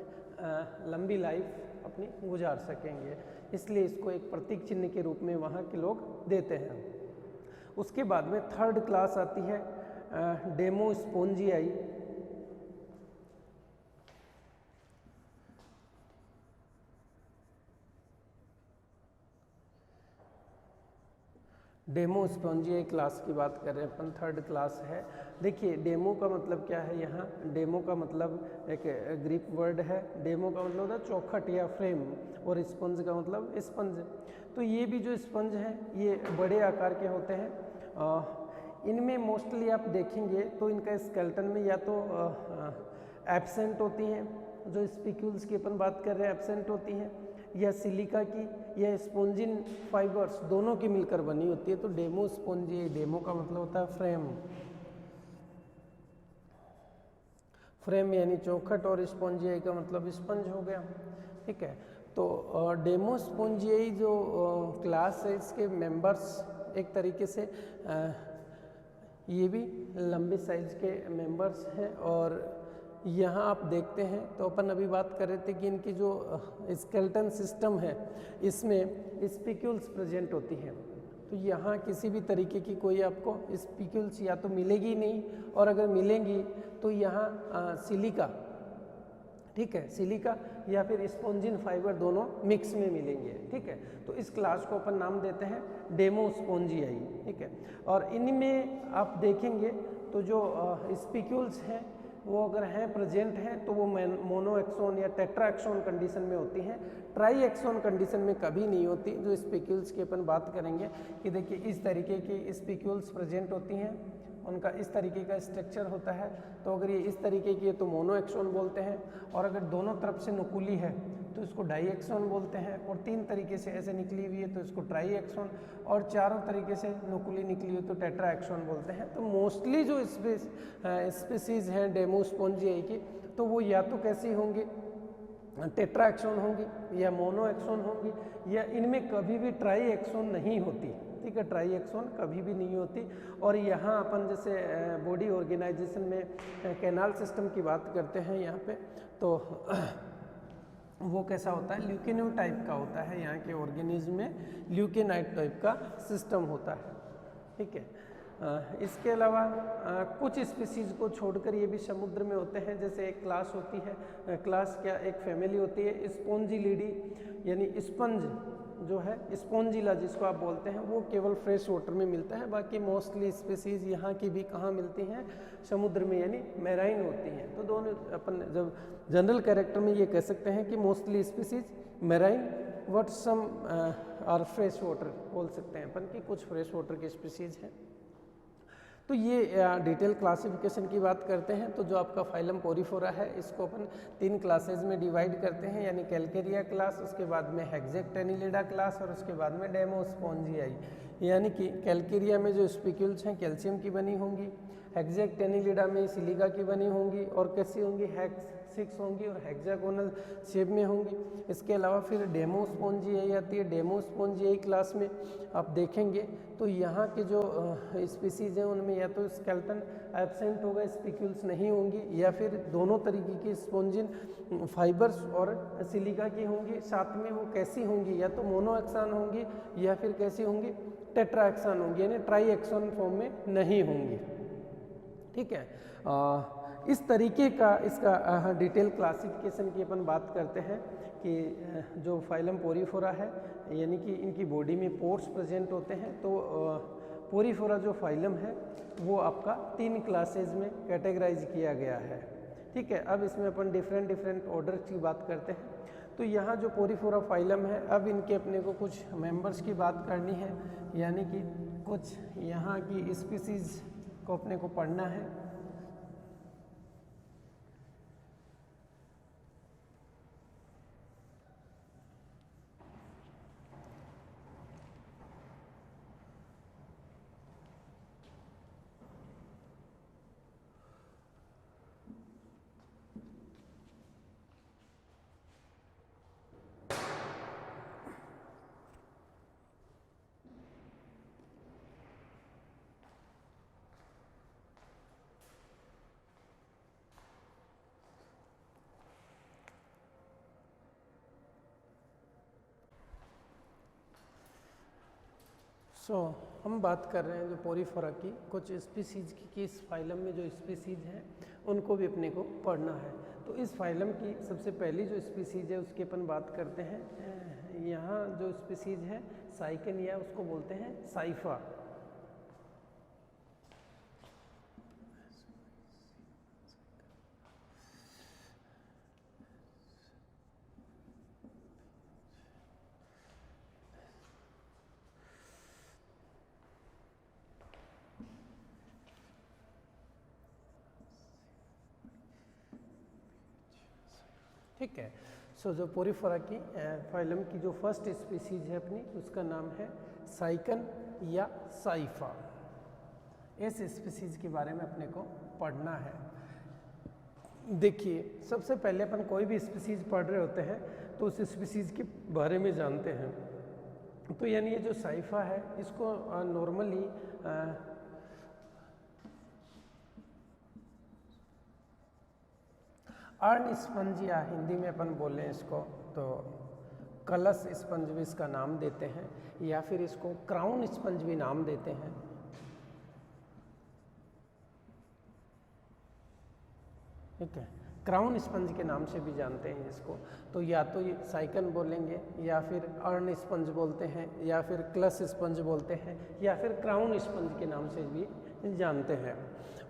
S1: लंबी लाइफ अपनी गुजार सकेंगे, इसलिए इसको एक प्रतीक चिन्ह के रूप में वहाँ के लोग देते हैं। उसके बाद में 3rd क्लास आती है डेमोस्पोंजियाई। डेमोस्पोंजियाई क्लास की बात कर रहे हैं अपन, 3rd क्लास है। देखिए डेमो का मतलब क्या है, यहाँ डेमो का मतलब एक ग्रीक वर्ड है, डेमो का मतलब होता है चौखट या फ्रेम, और स्पंज का मतलब स्पंज। तो ये भी जो स्पंज हैं ये बड़े आकार के होते हैं। इनमें मोस्टली आप देखेंगे तो इनका स्केलेटन में या तो एब्सेंट होती हैं, जो स्पिक्यूल्स की अपन बात कर रहे हैं एब्सेंट होती हैं, या सिलिका की या स्पोंजिन फाइबर्स दोनों की मिलकर बनी होती है। तो डेमोस्पोंजियाई, डेमो का मतलब होता है फ्रेम, फ्रेम यानी चौखट, और स्पोंजियाई का मतलब स्पंज हो गया, ठीक है। तो डेमोस्पोंजियाई जो क्लास है इसके मेंबर्स एक तरीके से ये भी लंबे साइज के मेंबर्स हैं। और यहाँ आप देखते हैं तो अपन अभी बात कर रहे थे कि इनकी जो स्केलेटन सिस्टम है इसमें स्पिक्यूल्स प्रेजेंट होती हैं, तो यहाँ किसी भी तरीके की कोई आपको स्पिक्यूल्स या तो मिलेगी नहीं, और अगर मिलेंगी तो यहाँ सिलिका, ठीक है, सिलिका या फिर स्पोंजिन फाइबर दोनों मिक्स में मिलेंगे, ठीक है। तो इस क्लास को अपन नाम देते हैं डेमोस्पोंजियाई, ठीक है। और इनमें आप देखेंगे तो जो स्पिक्यूल्स हैं वो अगर हैं प्रेजेंट हैं तो वो मोनो एक्सोन या टेट्रा एक्सोन कंडीशन में होती हैं, ट्राई एक्सोन कंडीशन में कभी नहीं होती। जो स्पिक्यूल्स की अपन बात करेंगे कि देखिए इस तरीके की स्पिक्यूल्स प्रेजेंट होती हैं, उनका इस तरीके का स्ट्रक्चर होता है। तो अगर ये इस तरीके की है तो मोनो एक्सोन बोलते हैं, और अगर दोनों तरफ से नुकुली है तो इसको डाई एक्सोन बोलते हैं, और 3 तरीके से ऐसे निकली हुई है तो इसको ट्राई एक्सोन, और चारों तरीके से नुकुली निकली हुई तो टेट्रा एक्सोन बोलते हैं। तो मोस्टली जो स्पीसीज हैं डेमोस्पोंजियाई की, तो वो या तो कैसी होंगी टेट्रा एक्सोन होंगी या मोनो एक्सोन होंगी, या इनमें कभी भी ट्राई एक्सोन नहीं होती, ठीक है, ट्राई एक्सोन कभी भी नहीं होती। और यहाँ अपन जैसे बॉडी ऑर्गेनाइजेशन में कैनाल सिस्टम की बात करते हैं यहाँ पे, तो वो कैसा होता है ल्यूकेनोइड टाइप का होता है, यहाँ के ऑर्गेनिज्म में ल्यूकेनाइड टाइप का सिस्टम होता है, ठीक है। इसके अलावा कुछ स्पीसीज को छोड़कर ये भी समुद्र में होते हैं, जैसे एक क्लास होती है, क्लास क्या एक फैमिली होती है स्पोंजिलिडी, यानी स्पंज जो है स्पोंजिला जिसको आप बोलते हैं, वो केवल फ्रेश वाटर में मिलता है। बाकी मोस्टली स्पीसीज यहाँ की भी कहाँ मिलती हैं समुद्र में, यानी मैराइन होती हैं। तो दोनों अपन जब जनरल कैरेक्टर में ये कह सकते हैं कि mostly species marine but some are fresh water बोल सकते हैं अपन कि कुछ फ्रेश वाटर की स्पीसीज हैं। तो ये डिटेल क्लासिफिकेशन की बात करते हैं, तो जो आपका फाइलम पोरीफोरा है इसको अपन 3 क्लासेज में डिवाइड करते हैं, यानी कैलकेरिया क्लास, उसके बाद में हेक्सेक्टेनिलिडा क्लास, और उसके बाद में डेमोस्पोंजियाई। यानी कि कैलकेरिया में जो स्पिक्यूल्स हैं कैल्शियम की बनी होंगी, हेक्सेक्टेनिलिडा में सिलिका की बनी होंगी, और कैसी होंगी 6 होंगी और हेक्सागोनल शेप में होंगी। इसके अलावा फिर डेमोस्पोंजियाई आती है। डेमोस्पोंजियाई क्लास में आप देखेंगे तो यहाँ के जो स्पीसीज हैं उनमें या तो स्केलेटन एब्सेंट होगा, स्पिक्यूल्स नहीं होंगी, या फिर दोनों तरीके की स्पोंजिन फाइबर्स और सिलिका की होंगी। साथ में वो कैसी होंगी, या तो मोनोएक्सान होंगी या फिर कैसी होंगी, टेट्राएक्सान होंगी, यानी ट्राईएक्सान फॉर्म में नहीं होंगी। ठीक है, इस तरीके का इसका डिटेल क्लासिफिकेशन की अपन बात करते हैं कि जो फाइलम पोरीफोरा है, यानी कि इनकी बॉडी में पोर्स प्रेजेंट होते हैं। तो पोरीफोरा जो फाइलम है वो आपका 3 क्लासेज में कैटेगराइज किया गया है। ठीक है, अब इसमें अपन डिफरेंट ऑर्डर की बात करते हैं। तो यहाँ जो पोरीफोरा फाइलम है, अब इनके अपने को कुछ मेंबर्स की बात करनी है, यानी कि कुछ यहाँ की स्पीसीज को अपने को पढ़ना है। हम बात कर रहे हैं जो पोरीफोरा की कुछ स्पीसीज की, इस फाइलम में जो स्पीसीज हैं उनको भी अपने को पढ़ना है। तो इस फाइलम की सबसे पहली जो स्पीसीज है उसकी अपन बात करते हैं। यहाँ जो स्पीसीज है साइकन, या उसको बोलते हैं साइफा। ठीक है, जो पोरीफोरा की फाइलम की जो फर्स्ट स्पीसीज है अपनी, उसका नाम है साइकन या साइफा। इस स्पीसीज के बारे में अपने को पढ़ना है। देखिए, सबसे पहले अपन कोई भी स्पीसीज पढ़ रहे होते हैं तो उस स्पीसीज के बारे में जानते हैं। तो यानी ये जो साइफा है इसको नॉर्मली अर्न स्पंज, या हिंदी में अपन बोलें इसको तो कलश स्पंज भी इसका नाम देते हैं, या फिर इसको क्राउन स्पंज भी नाम देते हैं। ठीक है, क्राउन स्पंज के नाम से भी जानते हैं इसको। तो या तो ये साइकन बोलेंगे, या फिर अर्न स्पंज बोलते हैं, या फिर क्लश स्पंज बोलते हैं, या फिर क्राउन स्पंज के नाम से भी जानते हैं।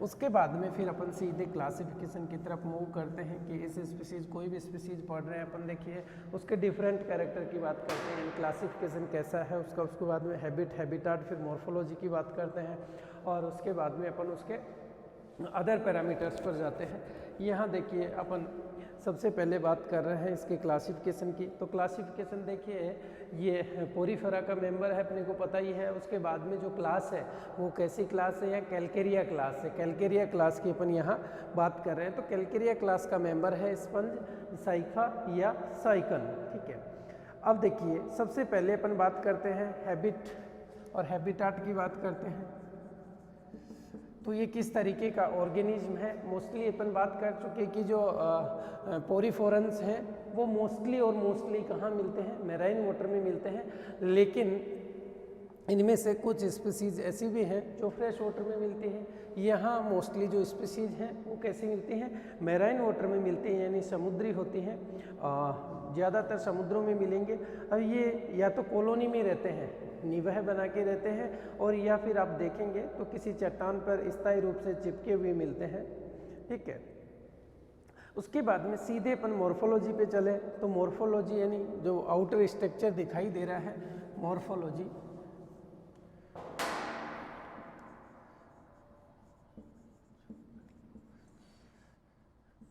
S1: उसके बाद में फिर अपन सीधे क्लासिफिकेशन की तरफ मूव करते हैं कि इस स्पीसीज, कोई भी स्पीसीज पढ़ रहे हैं अपन, देखिए उसके डिफरेंट कैरेक्टर की बात करते हैं, क्लासिफिकेशन कैसा है उसका। उसके बाद में हैबिटाट, फिर मॉर्फोलॉजी की बात करते हैं, और उसके बाद में अपन उसके अदर पैरामीटर्स पर जाते हैं। यहाँ देखिए अपन सबसे पहले बात कर रहे हैं इसके क्लासिफिकेशन की। तो क्लासिफिकेशन देखिए, ये पोरीफेरा का मेंबर है, अपने को पता ही है। उसके बाद में जो क्लास है वो कैसी क्लास है, या कैलकेरिया क्लास है। कैलकेरिया क्लास की अपन यहाँ बात कर रहे हैं। तो कैलकेरिया क्लास का मेंबर है स्पंज, साइफा या साइकन। ठीक है, अब देखिए सबसे पहले अपन बात करते हैं हैबिट और हैबिटाट की बात करते हैं। तो ये किस तरीके का ऑर्गेनिज्म है। मोस्टली अपन बात कर चुके कि जो पोरीफोरन्स हैं वो मोस्टली कहाँ मिलते हैं, मैराइन वाटर में मिलते हैं। लेकिन इनमें से कुछ स्पीसीज ऐसी भी हैं जो फ्रेश वाटर में मिलती हैं। यहाँ मोस्टली जो स्पीसीज हैं वो कैसी मिलती हैं, मैराइन वाटर में मिलती हैं, यानी समुद्री होती हैं। ज़्यादातर समुद्रों में मिलेंगे। अब ये या तो कॉलोनी में रहते हैं, निवाह बना के रहते हैं, और या फिर आप देखेंगे तो किसी चट्टान पर स्थायी रूप से चिपके हुए मिलते हैं। ठीक है, उसके बाद में सीधे अपन मॉर्फोलॉजी पे चले। तो मॉर्फोलॉजी यानी जो आउटर स्ट्रक्चर दिखाई दे रहा है, मॉर्फोलॉजी।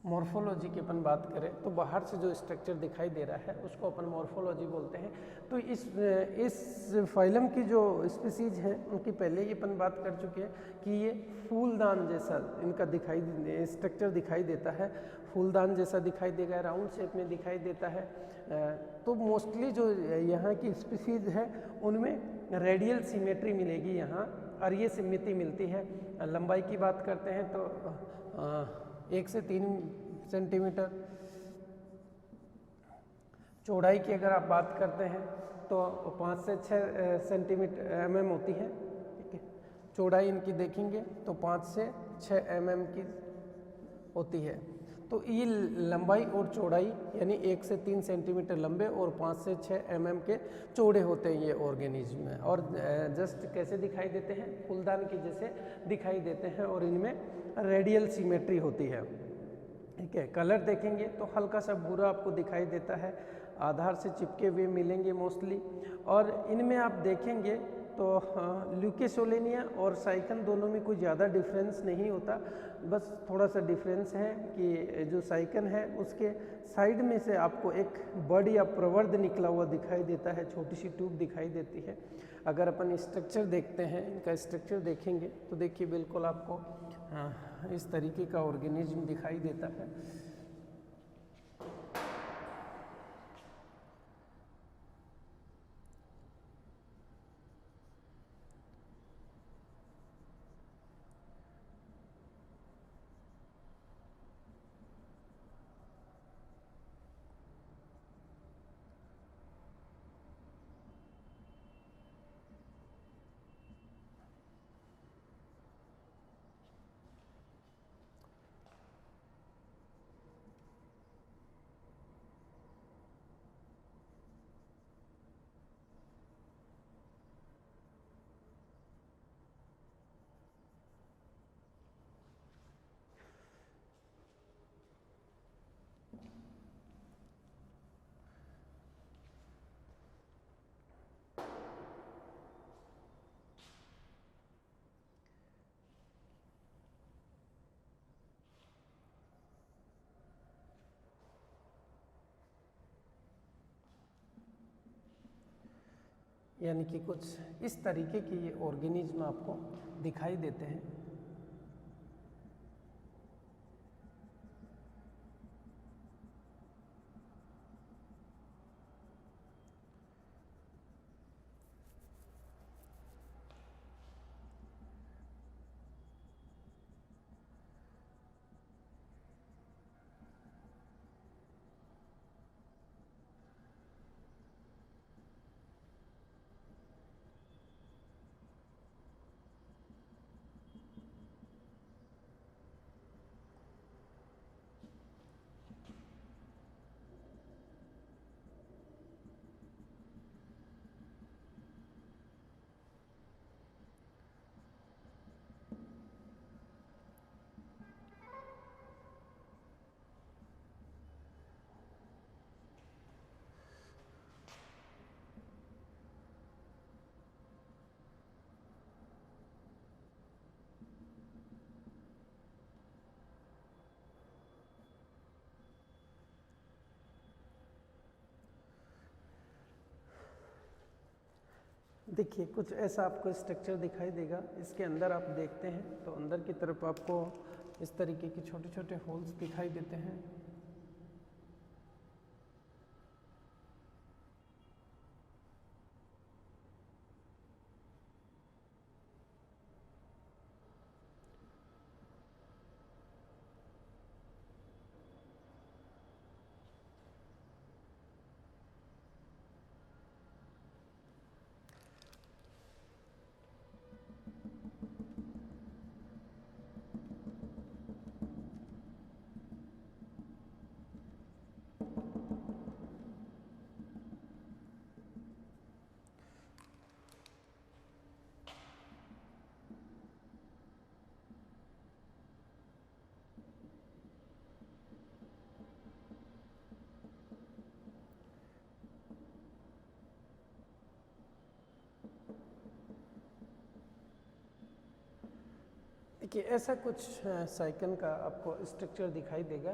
S1: मॉर्फोलॉजी की अपन बात करें तो बाहर से जो स्ट्रक्चर दिखाई दे रहा है उसको अपन मॉर्फोलॉजी बोलते हैं। तो इस फाइलम की जो स्पीसीज हैं उनकी पहले ही अपन बात कर चुके हैं कि ये फूलदान जैसा इनका स्ट्रक्चर दिखाई देता है। फूलदान जैसा दिखाई देगा, राउंड शेप में दिखाई देता है। तो मोस्टली जो यहाँ की स्पीसीज है उनमें रेडियल सिमेट्री मिलेगी यहाँ, और ये सिमिति मिलती है। लंबाई की बात करते हैं तो 1 से 3 सेंटीमीटर, चौड़ाई की अगर आप बात करते हैं तो 5 से 6 सेंटीमीटर mm होती है। ठीक है, चौड़ाई इनकी देखेंगे तो 5 से 6 mm की होती है। तो ये लंबाई और चौड़ाई यानी 1 से 3 सेंटीमीटर लंबे और 5 से 6 mm के चौड़े होते हैं ये ऑर्गेनिज्म में। और जस्ट कैसे दिखाई देते हैं, फूलदान के जैसे दिखाई देते हैं, और इनमें रेडियल सिमेट्री होती है। ठीक है, कलर देखेंगे तो हल्का सा भूरा आपको दिखाई देता है, आधार से चिपके हुए मिलेंगे मोस्टली। और इनमें आप देखेंगे तो ल्यूकेसोलेनिया और साइकन दोनों में कोई ज़्यादा डिफरेंस नहीं होता, बस थोड़ा सा डिफरेंस है कि जो साइकन है उसके साइड में से आपको एक बड या प्रवर्ध निकला हुआ दिखाई देता है, छोटी सी ट्यूब दिखाई देती है। अगर अपन स्ट्रक्चर देखते हैं, इनका स्ट्रक्चर देखेंगे तो देखिए बिल्कुल आपको इस तरीके का ऑर्गेनिज्म दिखाई देता है। यानी कि कुछ इस तरीके के ये ऑर्गेनिज्म आपको दिखाई देते हैं। देखिए कुछ ऐसा आपको स्ट्रक्चर दिखाई देगा। इसके अंदर आप देखते हैं तो अंदर की तरफ आपको इस तरीके के छोटे छोटे होल्स दिखाई देते हैं। देखिए ऐसा कुछ साइकन का आपको स्ट्रक्चर दिखाई देगा।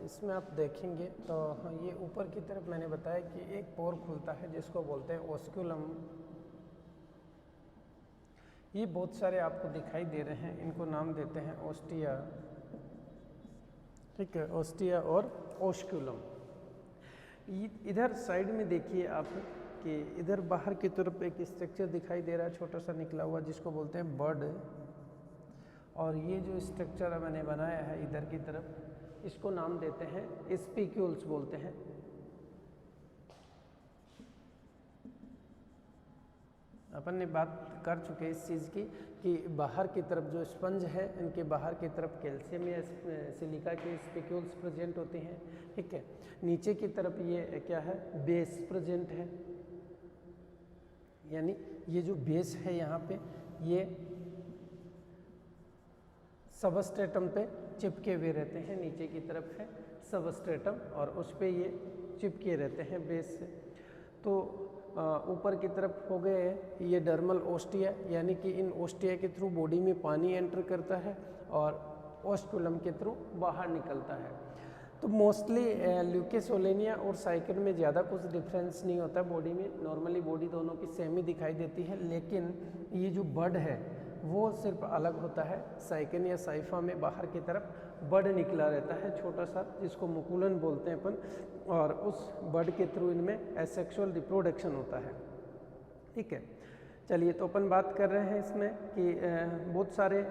S1: इसमें आप देखेंगे तो ये ऊपर की तरफ मैंने बताया कि एक पोर खुलता है जिसको बोलते हैं ओस्कुलम। ये बहुत सारे आपको दिखाई दे रहे हैं, इनको नाम देते हैं ओस्टिया। ठीक है, ओस्टिया और ओस्कुलम। इधर साइड में देखिए आप कि इधर बाहर की तरफ एक स्ट्रक्चर दिखाई दे रहा है छोटा सा निकला हुआ, जिसको बोलते हैं बर्ड। और ये जो स्ट्रक्चर मैंने बनाया है इधर की तरफ, इसको नाम देते हैं स्पिक्यूल्स बोलते हैं। अपन ने बात कर चुके इस चीज़ की कि बाहर की तरफ जो स्पंज है, इनके बाहर की तरफ कैल्शियम या सिलिका के स्पिक्यूल्स प्रेजेंट होते हैं। ठीक है, नीचे की तरफ ये क्या है, बेस प्रेजेंट है, यानी ये जो बेस है यहाँ पे ये सबस्ट्रेटम पे चिपके हुए रहते हैं। नीचे की तरफ है सबस्ट्रेटम और उस पे ये चिपके रहते हैं बेस से। तो ऊपर की तरफ हो गए ये डर्मल ओस्टिया, यानी कि इन ओस्टिया के थ्रू बॉडी में पानी एंटर करता है और ओस्कुलम के थ्रू बाहर निकलता है। तो मोस्टली ल्यूकेसोलेनिया और साइकिन में ज़्यादा कुछ डिफरेंस नहीं होता बॉडी में, नॉर्मली बॉडी दोनों की सेम ही दिखाई देती है। लेकिन ये जो बड है वो सिर्फ अलग होता है। साइकिन या साइफा में बाहर की तरफ बड निकला रहता है छोटा सा, जिसको मुकुलन बोलते हैं अपन, और उस बड के थ्रू इनमें एसेक्सुअल रिप्रोडक्शन होता है। ठीक है, चलिए तो अपन बात कर रहे हैं इसमें कि बहुत सारे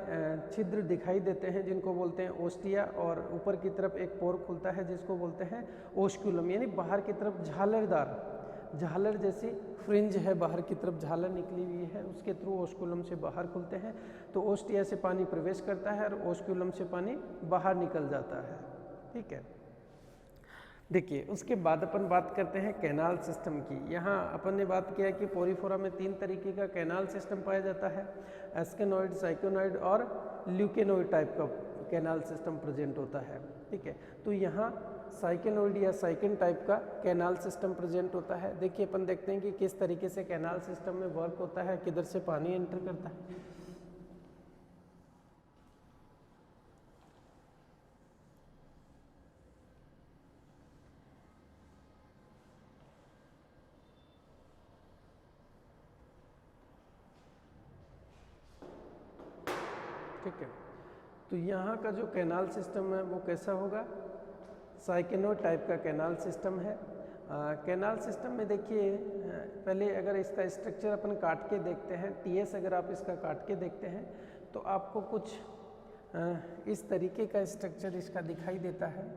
S1: छिद्र दिखाई देते हैं जिनको बोलते हैं ओस्टिया, और ऊपर की तरफ एक पोर खुलता है जिसको बोलते हैं ओस्कुलम, यानी बाहर की तरफ झालरदार, झालर जैसी फ्रिंज है, बाहर की तरफ झालर निकली हुई है, उसके थ्रू ओस्कुलम से बाहर खुलते हैं। तो ओस्टिया से पानी प्रवेश करता है और ओस्कुलम से पानी बाहर निकल जाता है। ठीक है, देखिए उसके बाद अपन बात करते हैं कैनाल सिस्टम की। यहाँ अपन ने बात किया कि पोरीफोरा में 3 तरीके का कैनाल सिस्टम पाया जाता है, एस्केनॉइड, साइकोनॉइड और ल्यूकेनॉइड टाइप का कैनाल सिस्टम प्रेजेंट होता है। ठीक है, तो यहाँ साइकेनॉइड या साइकिन टाइप का कैनाल सिस्टम प्रेजेंट होता है। देखिए अपन देखते हैं कि किस तरीके से कैनाल सिस्टम में वर्क होता है, किधर से पानी एंटर करता है। ठीक है, तो यहाँ का जो कैनाल सिस्टम है वो कैसा होगा, साइकेनॉइड टाइप का कैनाल सिस्टम है। कैनाल सिस्टम में देखिए पहले अगर इसका स्ट्रक्चर अपन काट के देखते हैं, टीएस अगर आप इसका काट के देखते हैं तो आपको कुछ इस तरीके का स्ट्रक्चर इसका दिखाई देता है।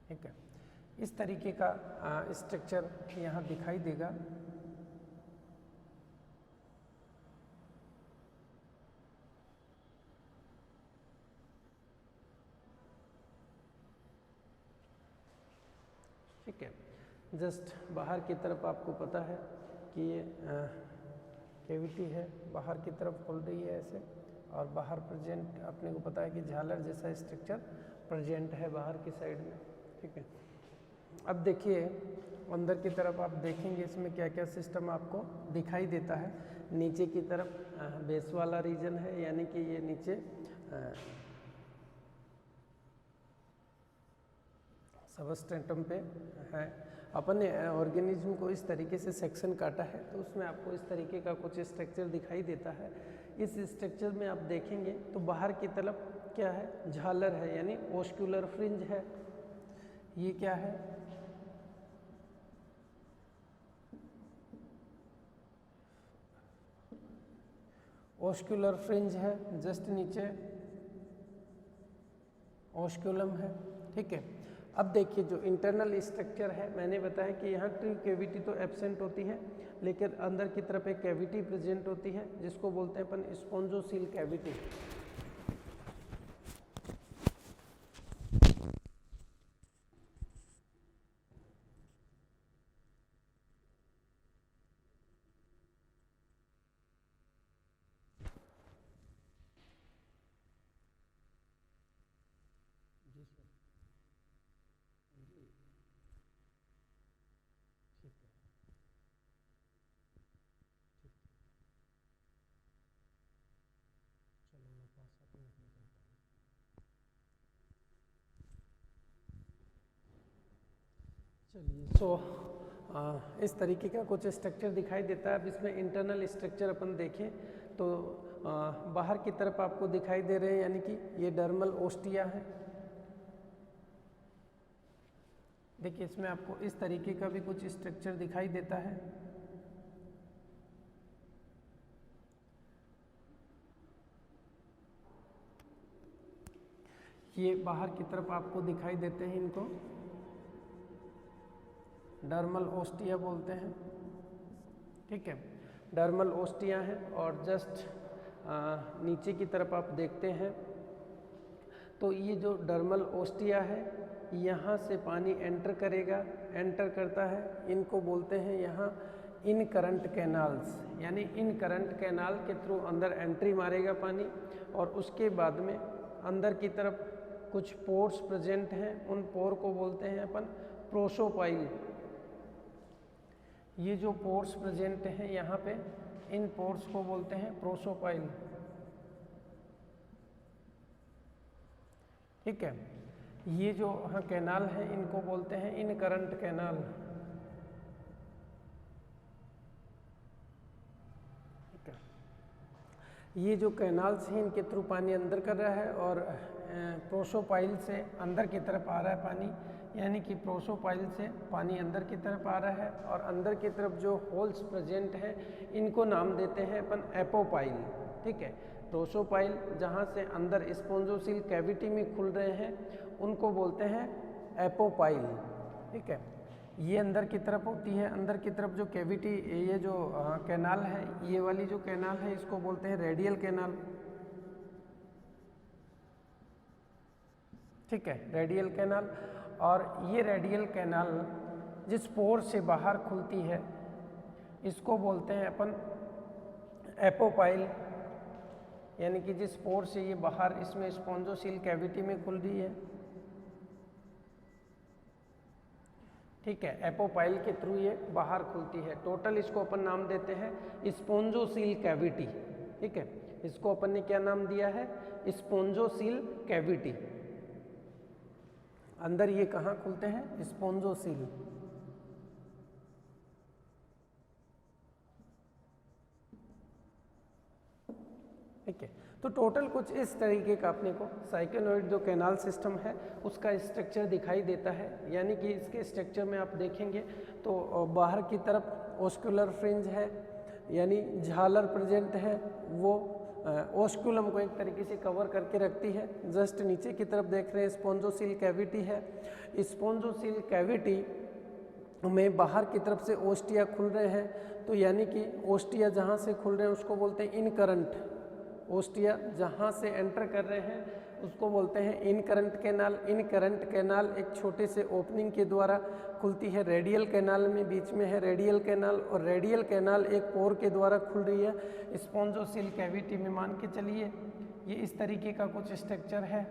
S1: ठीक है, इस तरीके का स्ट्रक्चर यहाँ दिखाई देगा। ठीक है, जस्ट बाहर की तरफ आपको पता है कि ये कैविटी है, बाहर की तरफ खुल रही है ऐसे, और बाहर प्रेजेंट अपने को पता है कि झालर जैसा स्ट्रक्चर प्रेजेंट है बाहर की साइड में। ठीक है, अब देखिए अंदर की तरफ आप देखेंगे इसमें क्या क्या सिस्टम आपको दिखाई देता है। नीचे की तरफ बेस वाला रीजन है, यानी कि ये नीचे सबस्ट्रेटम पे है। अपन ने ऑर्गेनिज्म को इस तरीके से सेक्शन काटा है तो उसमें आपको इस तरीके का कुछ स्ट्रक्चर दिखाई देता है। इस स्ट्रक्चर में आप देखेंगे तो बाहर की तरफ क्या है, झालर है, यानी ओस्कुलर फ्रिंज है। ये क्या है, ओस्कुलर फ्रिंज है, जस्ट नीचे ओस्कुलम है। ठीक है, अब देखिए जो इंटरनल स्ट्रक्चर है, मैंने बताया कि यहाँ ट्री कैविटी तो एब्सेंट होती है, लेकिन अंदर की तरफ एक कैविटी प्रेजेंट होती है जिसको बोलते हैं अपन स्पॉन्जोसील कैविटी। सो इस तरीके का कुछ स्ट्रक्चर दिखाई देता है। अब इसमें इंटरनल स्ट्रक्चर अपन देखें तो बाहर की तरफ आपको दिखाई दे रहे हैं, यानी कि ये डर्मल ओस्टिया है। देखिए इसमें आपको इस तरीके का भी कुछ स्ट्रक्चर दिखाई देता है। ये बाहर की तरफ आपको दिखाई देते हैं, इनको डर्मल ओस्टिया बोलते हैं। ठीक है, डर्मल ओस्टिया है। और जस्ट नीचे की तरफ आप देखते हैं तो ये जो डर्मल ओस्टिया है, यहाँ से पानी एंटर करेगा, एंटर करता है, इनको बोलते हैं यहाँ इन करंट कैनाल्स, यानी इन करंट कैनाल के थ्रू अंदर एंट्री मारेगा पानी। और उसके बाद में अंदर की तरफ कुछ पोर्स प्रेजेंट हैं, उन पोर को बोलते हैं अपन प्रोसोपाइल। ये जो पोर्स प्रेजेंट हैं यहाँ पे, इन पोर्स को बोलते हैं प्रोसोपाइल। ठीक है, ये जो हाँ कैनाल है, इनको बोलते हैं इन करंट कैनाल। ठीक है, ये जो कैनाल्स हैं इनके थ्रू पानी अंदर कर रहा है और प्रोसोपाइल से अंदर की तरफ आ रहा है पानी, यानी कि प्रोसोपाइल से पानी अंदर की तरफ आ रहा है। और अंदर की तरफ जो होल्स प्रेजेंट हैं इनको नाम देते हैं अपन एपोपाइल। ठीक है, प्रोसोपाइल जहाँ से अंदर स्पोंजोसिल कैविटी में खुल रहे हैं उनको बोलते हैं एपोपाइल। ठीक है, ये अंदर की तरफ होती है। अंदर की तरफ जो कैविटी, ये जो कैनाल है, ये वाली जो कैनाल है इसको बोलते हैं रेडियल कैनाल। ठीक है, रेडियल कैनाल। और ये रेडियल कैनाल जिस पोर से बाहर खुलती है इसको बोलते हैं अपन एपोपाइल, यानी कि जिस पोर से ये बाहर इसमें स्पोंजोसिल कैविटी में खुल रही है। ठीक है, एपोपाइल के थ्रू ये बाहर खुलती है। टोटल इसको अपन नाम देते हैं स्पोंजोसिल कैविटी। ठीक है, इसको अपन ने क्या नाम दिया है? स्पोंजोसिल कैविटी। अंदर ये कहाँ खुलते हैं? स्पोंजोसिल। ठीक है, तो टोटल कुछ इस तरीके का अपने को साइक्लोइड जो कैनाल सिस्टम है उसका स्ट्रक्चर दिखाई देता है। यानी कि इसके स्ट्रक्चर में आप देखेंगे तो बाहर की तरफ ओस्कुलर फ्रिंज है, यानी झालर प्रेजेंट है, वो ओस्कुलम को एक तरीके से कवर करके रखती है। जस्ट नीचे की तरफ देख रहे हैं स्पोंजोसिल कैविटी है। स्पोंजोसिल कैविटी में बाहर की तरफ से ओस्टिया खुल रहे हैं, तो यानी कि ओस्टिया जहाँ से खुल रहे हैं उसको बोलते हैं इन करंट। ओस्टिया जहाँ से एंटर कर रहे हैं उसको बोलते हैं इन करंट कैनाल। इन करंट कैनाल एक छोटे से ओपनिंग के द्वारा खुलती है रेडियल कैनाल में, बीच में है रेडियल कैनाल, और रेडियल कैनाल एक पोर के द्वारा खुल रही है स्पोंजोसिल कैविटी में। मान के चलिए ये इस तरीके का कुछ स्ट्रक्चर है।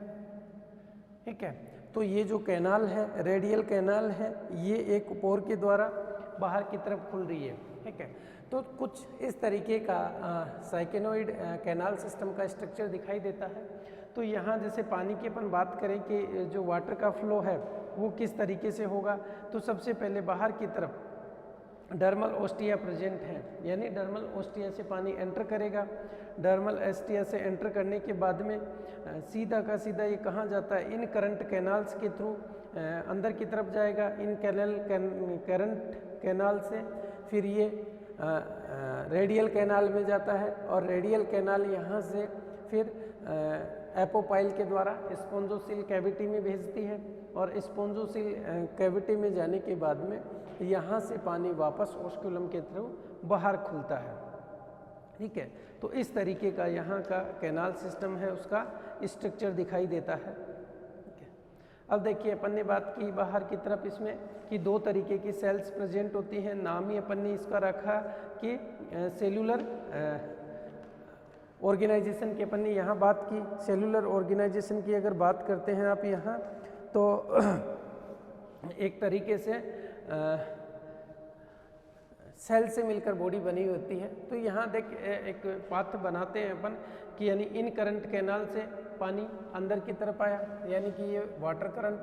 S1: ठीक है, तो ये जो कैनाल है, रेडियल कैनाल है, ये एक पोर के द्वारा बाहर की तरफ खुल रही है। ठीक है, तो कुछ इस तरीके का साइक्लोइड कैनाल सिस्टम का स्ट्रक्चर दिखाई देता है। तो यहाँ जैसे पानी की अपन बात करें कि जो वाटर का फ्लो है वो किस तरीके से होगा, तो सबसे पहले बाहर की तरफ डर्मल ओस्टिया प्रेजेंट है, यानी डर्मल ओस्टिया से पानी एंटर करेगा। डर्मल ओस्टिया से एंटर करने के बाद में सीधा का सीधा ये कहाँ जाता है? इन करंट कैनाल्स के थ्रू अंदर की तरफ जाएगा। इन करंट कैनाल से फिर ये रेडियल कैनाल में जाता है, और रेडियल कैनाल यहाँ से फिर एपोपाइल के द्वारा स्पोंजोसिल कैविटी में भेजती है, और स्पोंजोसिल कैविटी में जाने के बाद में यहाँ से पानी वापस ओस्कुलम के थ्रू बाहर खुलता है। ठीक है, तो इस तरीके का यहाँ का कैनाल सिस्टम है, उसका स्ट्रक्चर दिखाई देता है। अब देखिए अपन ने बात की बाहर की तरफ इसमें कि दो तरीके की सेल्स प्रेजेंट होती हैं। नाम ही अपन ने इसका रखा कि सेलुलर ऑर्गेनाइजेशन की। अपन ने यहाँ बात की सेलुलर ऑर्गेनाइजेशन की। अगर बात करते हैं आप यहाँ तो एक तरीके से सेल से मिलकर बॉडी बनी होती है। तो यहाँ देख एक पाथ बनाते हैं अपन कि यानी इन करंट कैनाल से पानी अंदर की तरफ आया, यानी कि ये वाटर करंट।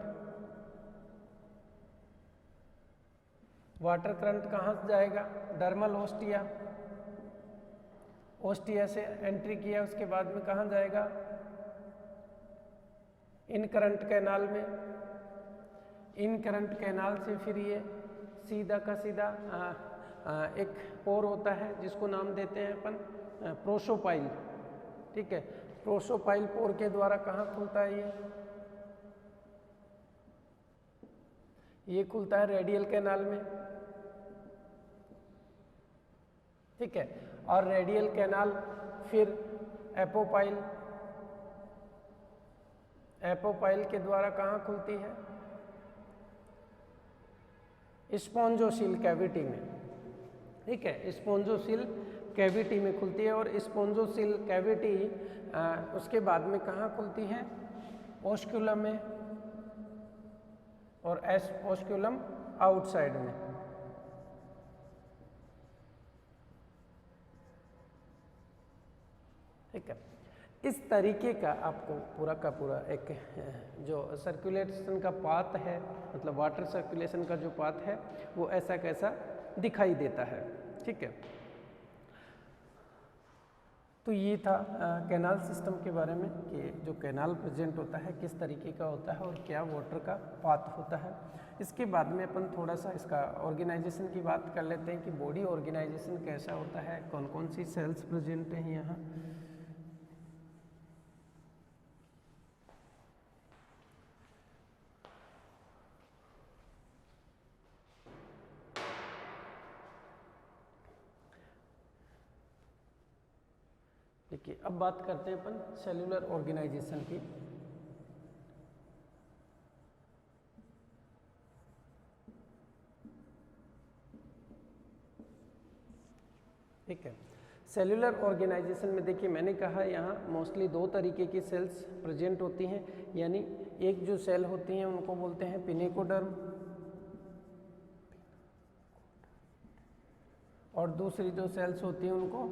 S1: वाटर करंट कहाँ से जाएगा, डर्मल ओस्टिया, ओस्टिया से एंट्री किया, उसके बाद में कहाँ जाएगा, इन करंट कैनाल में, इन करंट कैनाल से फिर ये सीधा का सीधा एक पोर होता है जिसको नाम देते हैं अपन प्रोसोपाइल, ठीक है। प्रोसोपाइल पोर के द्वारा कहाँ खुलता है, ये खुलता है रेडियल कैनाल में, ठीक है। और रेडियल कैनाल फिर एपोपाइल, एपोपाइल के द्वारा कहाँ खुलती है, स्पॉन्जोसील कैविटी में, ठीक है। स्पॉन्जोसील कैविटी में खुलती है और स्पॉन्जोसील कैविटी उसके बाद में कहाँ खुलती है, ओस्क्यूलम में और ओस्क्यूलम आउटसाइड में, ठीक है। इस तरीके का आपको पूरा का पूरा एक जो सर्कुलेशन का पाथ है, मतलब वाटर सर्कुलेशन का जो पाथ है वो ऐसा कैसा दिखाई देता है, ठीक है। तो ये था कैनाल सिस्टम के बारे में कि जो कैनाल प्रेजेंट होता है किस तरीके का होता है और क्या वाटर का पाथ होता है। इसके बाद में अपन थोड़ा सा इसका ऑर्गेनाइजेशन की बात कर लेते हैं कि बॉडी ऑर्गेनाइजेशन कैसा होता है, कौन कौन सी सेल्स प्रेजेंट हैं यहाँ। देखिए अब बात करते हैं अपन सेलुलर ऑर्गेनाइजेशन की। ठीक है, सेलुलर ऑर्गेनाइजेशन में देखिए मैंने कहा यहाँ मोस्टली दो तरीके की सेल्स प्रेजेंट होती हैं, यानी एक जो सेल होती हैं उनको बोलते हैं पिनेकोडर्म और दूसरी जो सेल्स होती हैं उनको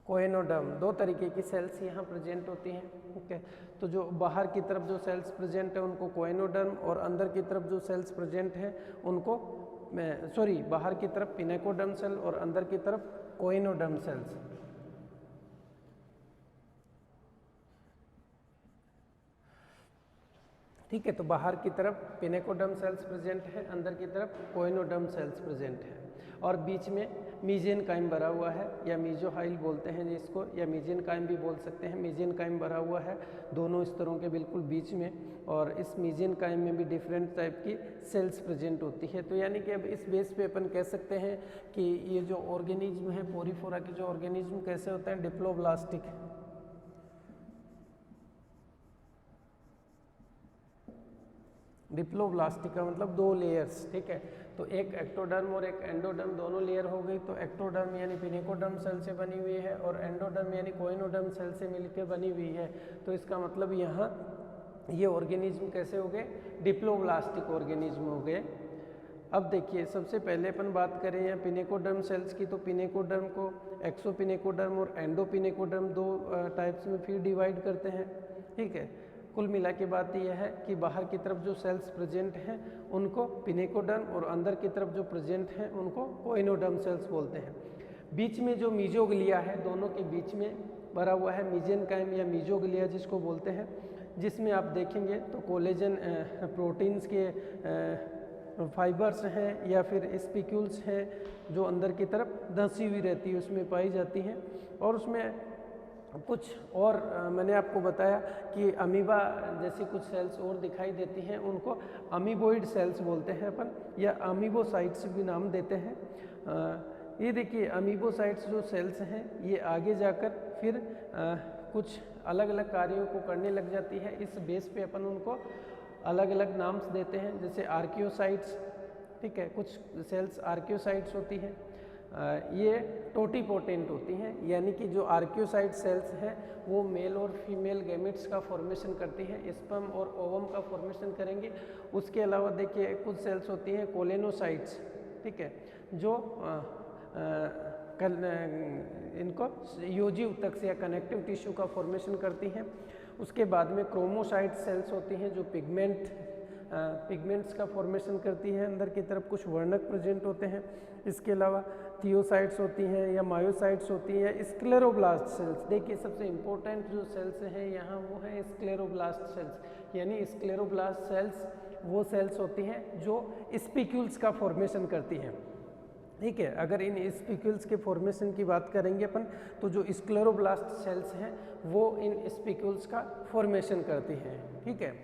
S1: कोएनोडर्म। दो तरीके की सेल्स यहाँ प्रेजेंट होती हैं, ठीक है। तो जो बाहर की तरफ जो सेल्स प्रेजेंट है उनको कोएनोडर्म और अंदर की तरफ जो सेल्स प्रेजेंट हैं उनको बाहर की तरफ पिनेकोडर्म सेल और अंदर की तरफ कोएनोडर्म सेल्स। ठीक है, तो बाहर की तरफ पिनेकोडर्म सेल्स प्रेजेंट है, अंदर की तरफ कोएनोडर्म सेल्स प्रेजेंट है और बीच में मीजेनकाइम भरा हुआ है या मीजोहाइल बोलते हैं जिसको, या मीजेनकाइम भी बोल सकते हैं। मीजेनकाइम भरा हुआ है दोनों स्तरों के बिल्कुल बीच में और इस मीजेनकाइम में भी डिफरेंट टाइप की सेल्स प्रेजेंट होती है। तो यानी कि अब इस बेस पे अपन कह सकते हैं कि ये जो ऑर्गेनिज्म है पोरीफोरा के जो ऑर्गेनिज्म कैसे होते हैं, डिप्लोब्लास्टिक। डिप्लोब्लास्टिक का मतलब दो लेयर्स, ठीक है। तो एक एक्टोडर्म और एक एंडोडर्म दोनों लेयर हो गई। तो एक्टोडर्म यानी पिनेकोडर्म सेल से बनी हुई है और एंडोडर्म यानी कोएनोडर्म सेल से मिलकर बनी हुई है। तो इसका मतलब यहाँ ये ऑर्गेनिज्म कैसे हो गए, डिप्लोब्लास्टिक ऑर्गेनिज्म हो गए। अब देखिए सबसे पहले अपन बात करें यहाँ पिनेकोडर्म सेल्स की, तो पिनेकोडर्म को एक्सोपिनेकोडर्म और एंडोपिनेकोडर्म दो टाइप्स में फिर डिवाइड करते हैं, ठीक है। कुल मिला के बात यह है कि बाहर की तरफ जो सेल्स प्रेजेंट हैं उनको पिनेकोडर्म और अंदर की तरफ जो प्रेजेंट हैं उनको कोएनोडर्म सेल्स बोलते हैं। बीच में जो मीजोग्लिया है, दोनों के बीच में भरा हुआ है मीजेनकाइम या मीजोग्लिया जिसको बोलते हैं, जिसमें आप देखेंगे तो कोलेजन प्रोटीन्स के फाइबर्स हैं या फिर स्पिक्यूल्स हैं जो अंदर की तरफ धंसी हुई रहती है उसमें पाई जाती हैं। और उसमें कुछ और मैंने आपको बताया कि अमीबा जैसी कुछ सेल्स और दिखाई देती हैं, उनको अमीबोइड सेल्स बोलते हैं अपन, या अमीबोसाइट्स भी नाम देते हैं। ये देखिए अमीबोसाइट्स जो सेल्स हैं ये आगे जाकर फिर कुछ अलग अलग कार्यों को करने लग जाती है। इस बेस पे अपन उनको अलग अलग नाम्स देते हैं, जैसे आर्कियोसाइट्स, ठीक है। कुछ सेल्स आर्कियोसाइट्स होती हैं, ये टोटीपोटेंट होती हैं, यानी कि जो आर्कियोसाइट सेल्स हैं वो मेल और फीमेल गैमेट्स का फॉर्मेशन करती हैं, स्पर्म और ओवम का फॉर्मेशन करेंगे। उसके अलावा देखिए कुछ सेल्स होती हैं कोलेनोसाइट्स, ठीक है, जो इनको योजी ऊतक से या कनेक्टिव टिश्यू का फॉर्मेशन करती हैं। उसके बाद में क्रोमोसाइट सेल्स होती हैं जो पिगमेंट्स का फॉर्मेशन करती है, अंदर की तरफ कुछ वर्णक प्रेजेंट होते हैं। इसके अलावा थियोसाइट्स होती हैं या मायोसाइट्स होती हैं या स्क्लेरोब्लास्ट सेल्स। देखिए सबसे इम्पोर्टेंट जो सेल्स हैं यहाँ वो है स्क्लेरोब्लास्ट सेल्स, यानी स्क्लेरोब्लास्ट सेल्स वो सेल्स होती हैं जो स्पिक्यूल्स का फॉर्मेशन करती हैं। ठीक है, अगर इन स्पिक्यूल्स के फॉर्मेशन की बात करेंगे अपन तो जो स्क्लेरोब्लास्ट सेल्स हैं वो इन स्पिक्यूल्स का फॉर्मेशन करती हैं। ठीक है,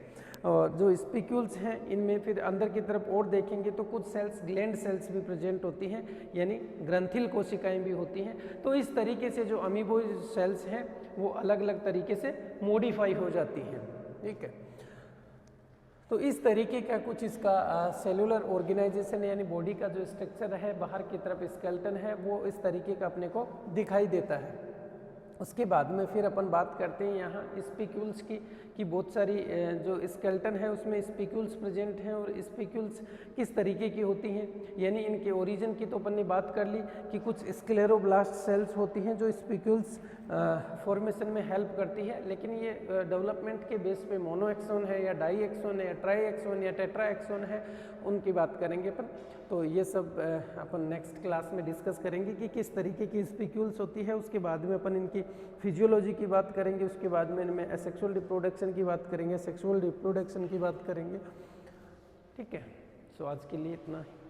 S1: और जो स्पिक्यूल्स हैं इनमें फिर अंदर की तरफ और देखेंगे तो कुछ सेल्स ग्लैंड सेल्स भी प्रेजेंट होती हैं, यानी ग्रंथिल कोशिकाएं भी होती हैं। तो इस तरीके से जो अमीबोइड सेल्स हैं वो अलग अलग तरीके से मॉडिफाई हो जाती हैं। ठीक है, तो इस तरीके का कुछ इसका सेलुलर ऑर्गेनाइजेशन यानी बॉडी का जो स्ट्रक्चर है, बाहर की तरफ स्केलेटन है, वो इस तरीके का अपने को दिखाई देता है। उसके बाद में फिर अपन बात करते हैं यहाँ स्पिक्यूल्स की बहुत सारी जो स्केलेटन है उसमें स्पिक्यूल्स प्रेजेंट हैं और स्पिक्यूल्स किस तरीके की होती हैं, यानी इनके ओरिजिन की तो अपन ने बात कर ली कि कुछ स्क्लेरोब्लास्ट सेल्स होती हैं जो स्पिक्यूल्स फॉर्मेशन में हेल्प करती है, लेकिन ये डेवलपमेंट के बेस पे मोनो एक्सोन है या डाई एक्सोन है या ट्राई एक्सोन या टेट्रा एक्सोन है, उनकी बात करेंगे अपन। तो ये सब अपन नेक्स्ट क्लास में डिस्कस करेंगे कि किस तरीके की स्पिक्यूल्स होती है। उसके बाद में अपन इनकी फिजियोलॉजी की बात करेंगे, उसके बाद में इनमें एसेक्सुअल रिप्रोडक्शन की बात करेंगे, सेक्सुअल रिप्रोडक्शन की बात करेंगे। ठीक है, सो आज के लिए इतना ही।